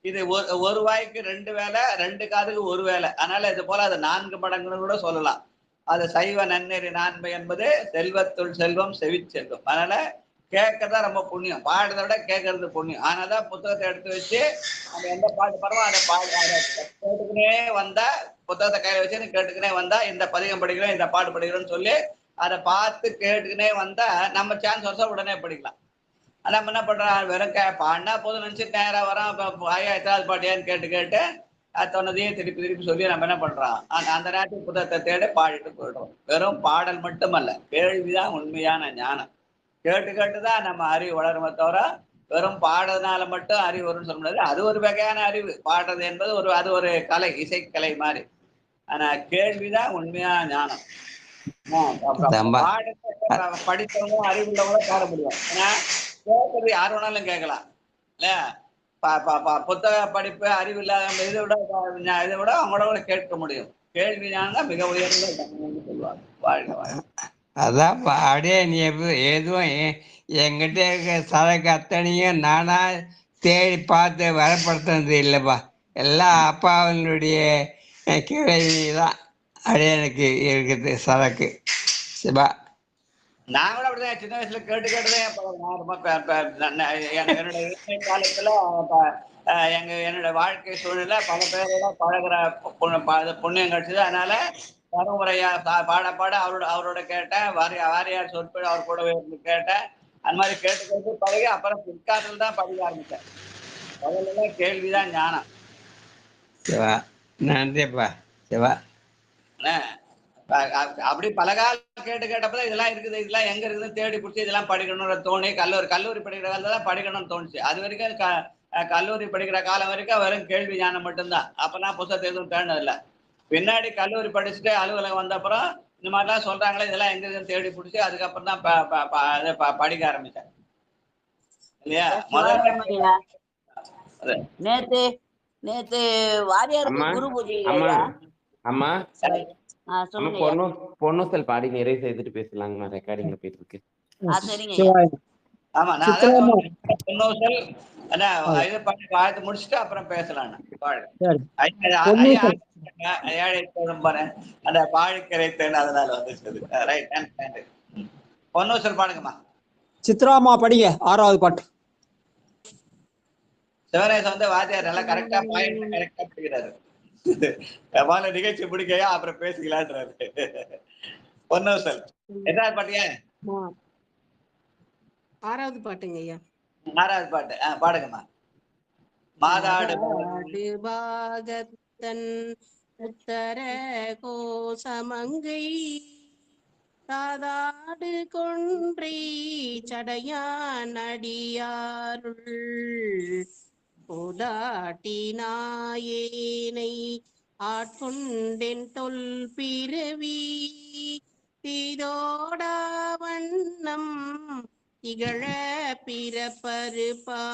இது ஒரு வாய்க்கு 2 வேலை, 2 காதுக்கு ஒரு வேலை. அதனால இது போல அது 4 மடங்குன்னு கூட சொல்லலாம். அது சைவ நன்னெறி நான்மை என்பது செல்வத்துள் செல்வம் செவிச்செல்வம். அதனால கேட்கறதா ரொம்ப புண்ணியம், பாடுறத விட கேட்கறது புண்ணியம். அதனாலதான் புத்தகத்தை எடுத்து வச்சு நம்ம எந்த பாட்டு பாடுறோமோ அதை கேட்டுக்கினே வந்தா, புத்தகத்தை கையில வச்சு கேட்டுக்கினே வந்தா இந்த பதிகம் படிக்கிறோம், இந்த பாட்டு படிக்கிறோம்னு சொல்லி அதை பார்த்து கேட்டுக்கினே வந்தா நம்ம சான்ஸ் வருஷா உடனே படிக்கலாம். ஆனா நம்ம என்ன பண்றோம், வெறும் பாடினா போதும் நினைச்சிட்டு நேரம் வரோம், ஐயா எத்தாவது பாட்டியான்னு கேட்டு சொன்னதையும் திருப்பி சொல்லி நம்ம என்ன பண்றோம், அந்த நேரத்துக்கு புத்தகத்தை தேடி பாடிட்டு போயிடுறோம். வெறும் பாடல் மட்டுமல்ல, கேள்விதான் உண்மையான ஞானம். கேட்டுதான் நம்ம அறிவு வளருமே தவிர வெறும் பாடுறதுனால மட்டும் அறிவு வரும்னு சொல்ல முடியாது. அது ஒரு வகையான அறிவு. பாடுறது என்பது அது ஒரு கலை, இசைக்கலை மாதிரி. ஆனா கேள்விதான் உண்மையான ஞானம். படித்தவங்க அறிவுள்ளவங்க பாட முடியும். ஏன்னா கேட்கறது யார் வேணாலும் கேட்கலாம் இல்ல. புத்தக படிப்பு அறிவு இல்லாத இதை விட அவங்களோட கேட்க முடியும். கேள்வி ஞானம் மிக உயர்ந்த சொல்லுவாங்க. வாழ்க வாழ்க. அதான் அப்படியே நீ எதுவும் என்கிட்ட இருக்க சரக்கு அத்தனையும் நானா தேடி பார்த்து வரப்படுத்துறது இல்லைப்பா. எல்லாம் அப்பாவினுடைய கேள்வி தான் அப்படியே எனக்கு இருக்குது சரக்கு. சிவா நாங்களும் அப்படிதான் சின்ன வயசுல கேட்டுதான் என்னோட இளமை காலத்துல என்னோட வாழ்க்கை சூழ்நிலை பல பேரோட பழகிற புண்ணியம் கிடைச்சது. அதனால தலைமுறையா பாட அவரோட கேட்டேன். வாரியார் சொற்பொழி அவர் கூடவே இருந்து கேட்டேன். அந்த மாதிரி கேட்டு பழகி அப்புறம் பிற்காலத்தில் தான் படிக்க ஆரம்பிச்சேன். முதல்ல கேள்விதான் ஞானம். சிவா நன்றிப்பா. சிவா அப்படி பலகாலம் கேட்டப்பதான் இதெல்லாம் இருக்குது, இதெல்லாம் எங்க இருக்குதுன்னு தேடி பிடிச்சி இதெல்லாம் படிக்கணும்னு தோணி கல்லூரி படிக்கிற காலத்துல தான் படிக்கணும்னு தோணுச்சு. அது வரைக்கும் கல்லூரி படிக்கிற காலம் வரைக்கும் வெறும் கேள்வி ஞானம் மட்டும்தான். அப்பதான் புத்தகத்தை எதுவும் தேடினது இல்லை. பின்னாடி கல்லூரி படிச்சுட்டு அலுவலகம் வந்த அப்புறம் இந்த மாதிரிலாம் சொல்றாங்களே, இதெல்லாம் எங்க இருக்குன்னு தேடி பிடிச்சி அதுக்கப்புறம் தான் படிக்க ஆரம்பிச்சேன் இல்லையா. நேத்து வாரியாருக்கு குரு பூஜை. அம்மா சொல்லுங்க. பொன்னுசல் பாடி நிறைவு செய்துட்டு பேசலாங்கம்மா, ரெக்கார்டிங்ல போயிட்டு இருக்கு. ஆமா, நான் பொன்னுசல் இதை பண்ணி வாழ்த்து முடிச்சுட்டு அப்புறம் பேசலாம். ஏழை தோழம்பறேன் அந்த பாழிக்கரை தேன், அதனால வந்து ரைட். பொன்னுசல் பாடுங்கம்மா. சித்ராமா படிங்க 6வது பாட்டு. சிவனேசன் வந்து வாத்தியார் நல்லா கரெக்டா பாயிண்ட் கரெக்டா படிக்கிறாரு. முதல்ல நிகழ்ச்சி பிடிக்கையா அப்புறம் பேசிக்கலான்றாரு. பொன்னுசல் எதாவது பாட்டியா? 6வது பாட்டுங்க ஐயா. 6வது பாட்டு பாடுங்கம்மா. மாதாடு பாகத்தன் உத்தர கோசமங்கை தாதாடு கொன்றை சடையான் அடியாருள் போதாட்டி நாயேனை ஆட்கொண்டென் தொல் பிறவி தீதோடா வண்ணம் திகழ பிறப்பருப்பான்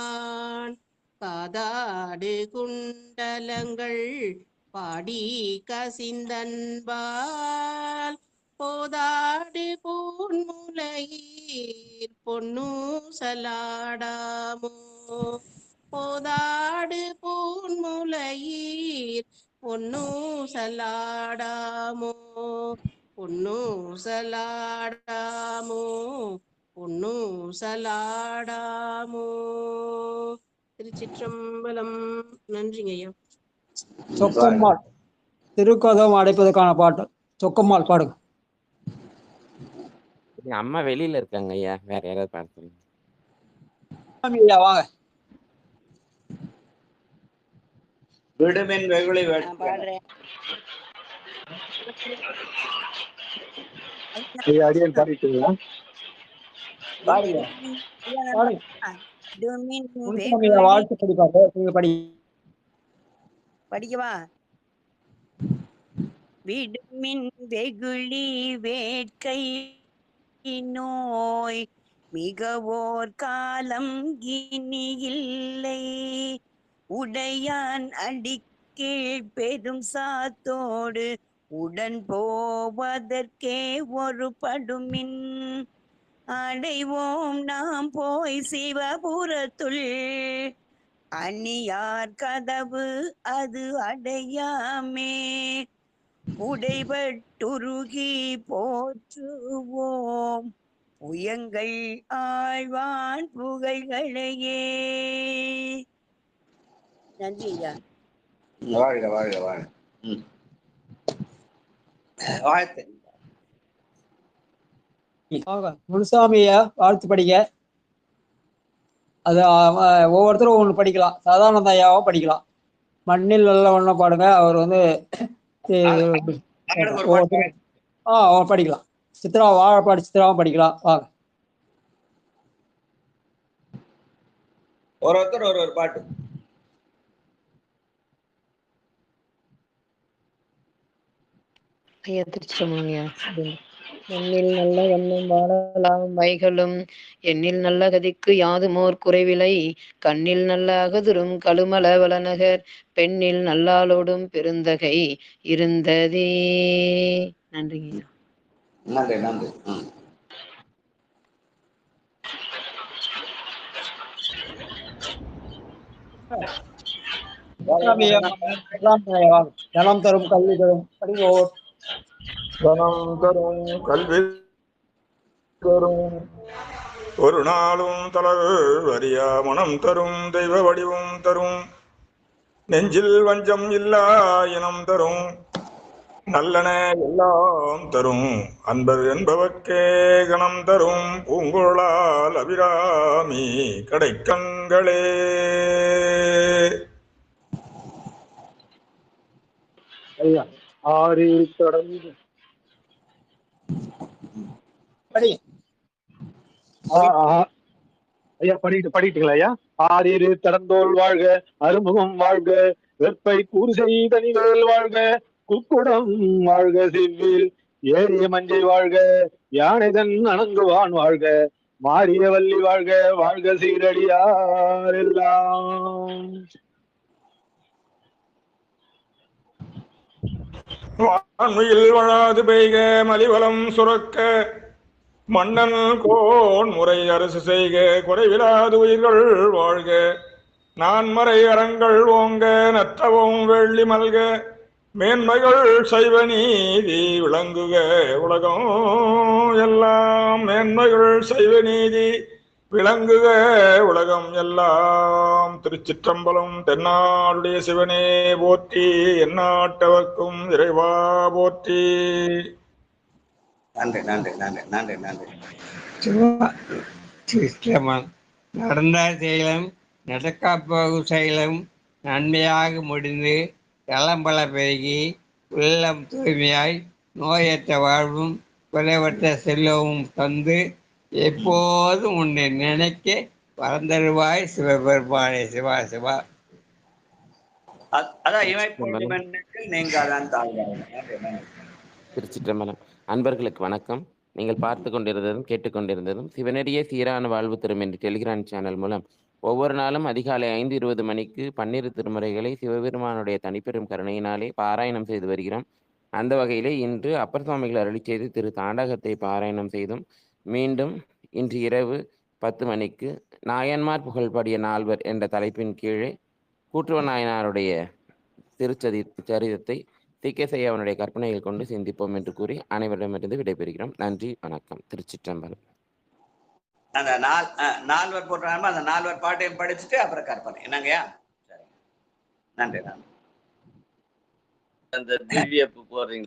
காதாடு குண்டலங்கள் பாடி கசிந்தன்பால் போதாடு பூன்முலையீர் பொன்னூசலாடாமோ போதாடு பூன்முலையீர் பொன்னூசலாடாமோ பொன்னூசலாடாமோ பொன்னூசலாடாமோ. திருச்சிற்றம்பலம். நன்றிங்க ஐயா. சொக்கம்மாள் திருக்கதம் அடைப்பதற்கான பாட்டு. சொக்கம்மாள் பாடுங்க. அம்மா வெளியில இருக்காங்க ஐயா, வேற யாராவது பாட சொல்லுங்க. வாங்க. விடுமின் வெகுளி அடியன் பாடிட்டீங்களா? வாழ்த்து படிப்பாரு. படிக்கவா? விடுமின் வெகுளி வேட்கை நோய் மிகவோர் காலம் இனி இல்லை, உடையான் அடிக்கீழ் பெரும் சாத்தோடு உடன் போவதற்கே ஒரு படுமின். அடைவோம் நாம் போய் சிவபுரத்துள், அந்நியார் கதவு அது அடையாமே. உடைபட்டுருகி போற்றுவோம் புயங்கள் ஆழ்வான் புகழ்களையே. நன்றி ஐயா. வாழ்க வாழ்க வாழ்க. வாழ்த்து. முனுசாமியா வாழ்த்து படிக்க. அது ஒவ்வொருத்தரும் ஒன்று படிக்கலாம். சதானந்த ஐயாவோ படிக்கலாம். மண்ணில் நல்ல ஒண்ணா பாடுங்க. அவர் வந்து படிக்கலாம். சித்ரா வாழப்பாடு சித்ராவும் படிக்கலாம். வாங்க. ஒருத்தர் ஒரு பாட்டு. ஐயா திருச்சிட்டமாங்கய்யா. மண்ணில் நல்ல வண்ணம் வாழலாம் வைகளும், எண்ணில் நல்ல கதிக்கு யாதுமோர் குறைவிலை, கண்ணில் நல்ல அகதுரும் கழுமல வளநகர், பெண்ணில் நல்லாளோடும் பெருந்தகை இருந்ததே. நன்றிங்க. நன்றி நன்றி. தனம் தரும் கல்வி தரும் படிவோர். தனம் தரும் கல்வி தரும் ஒரு நாளும் தளவு அறியா மனம் தரும் தெய்வ வடிவும் தரும், நெஞ்சில் வஞ்சம் இல்லா இனம் தரும், நல்லன எல்லாம் தரும் அன்பர் என்பவர்க்கே கணம் தரும், பூங்குழலால் அபிராமி கடைக்கண்களே. ஐயா ஆறில் தொடர்ந்து ஐயா படிக்கிட்டீங்களா ஐயா? ஆறிரு தடந்தோள் வாழ்க, அருமுகம் வாழ்க, வெப்பை கூறு செய்த நிகழ் வாழ்க, குக்குடம் வாழ்க, செவ்வில் ஏறிய மஞ்சை வாழ்க, யானைதன் அணங்குவான் வாழ்க, மாறிய வள்ளி வாழ்க, வாழ்க சீரடியார் எல்லாம். வான்மையில் வழாது பெய்க மலிவலம் சுரக்க, மன்னன் கோன் முறை அரசு செய்க, குறைவிலாது உயிர்கள் வாழ்க, நான்மறை அறங்கள் ஓங்க, நற்றவும் வெள்ளி மல்க, மேன்மைகள் சைவ நீதி விளங்குக உலகம் எல்லாம், மேன்மைகள் சைவ நீதி விளங்குக உலகம் எல்லாம். திருச்சிற்றம்பலம். தென்னாடுடைய சிவனே போற்றி, எந்நாட்டவர்க்கும் இறைவா போற்றி. நன்றி நன்றி நன்றி நன்றி நன்றி. நடந்த செயலும் நடக்கப்போகும் செயலும் நன்மையாக முடிந்து தளம்பல பெருகி உள்ளம் தூய்மையாய் நோயற்ற வாழ்வும் குறைவற்ற செல்வமும் தந்து எப்போதும் உன்னை நினைக்க வளர்ந்தருவாய் சிவபெருமானே. சிவா சிவா. அதான் நீங்காதான் தாழ்வாங்க. திருச்சிற்றம்பலம். அன்பர்களுக்கு வணக்கம். நீங்கள் பார்த்து கொண்டிருந்ததும் கேட்டுக்கொண்டிருந்ததும் சிவனடியே சீரான வாழ்வு தரும் என்ற டெலிகிராம் சேனல் மூலம் ஒவ்வொரு நாளும் அதிகாலை 5:20 மணிக்கு 12 திருமுறைகளை சிவபெருமானுடைய தனிப்பெரும் கருணையினாலே பாராயணம் செய்து வருகிறோம். அந்த வகையிலே இன்று அப்பர் சுவாமிகள் அருளி செய்து திரு தாண்டகத்தை பாராயணம் செய்தும், மீண்டும் இன்று இரவு 10 மணிக்கு நாயன்மார் புகழ்பாடிய நால்வர் என்ற தலைப்பின் கீழே கூற்றுவ நாயனாருடைய சரிதத்தை திகேசையா அவனுடைய கற்பனைகள் கொண்டு சிந்திப்போம் என்று கூறி அனைவரிடமிருந்து விடைபெறுகிறோம். நன்றி, வணக்கம். திருச்சிற்றம்பலம். அந்த நால்வர் போட்டாலும் அந்த நால்வர் பாட்டையும் படிச்சுட்டு அப்புறம் கற்பனை என்னங்கய்யா? நன்றி நன்றி. அந்த திவ்ய போறீங்க.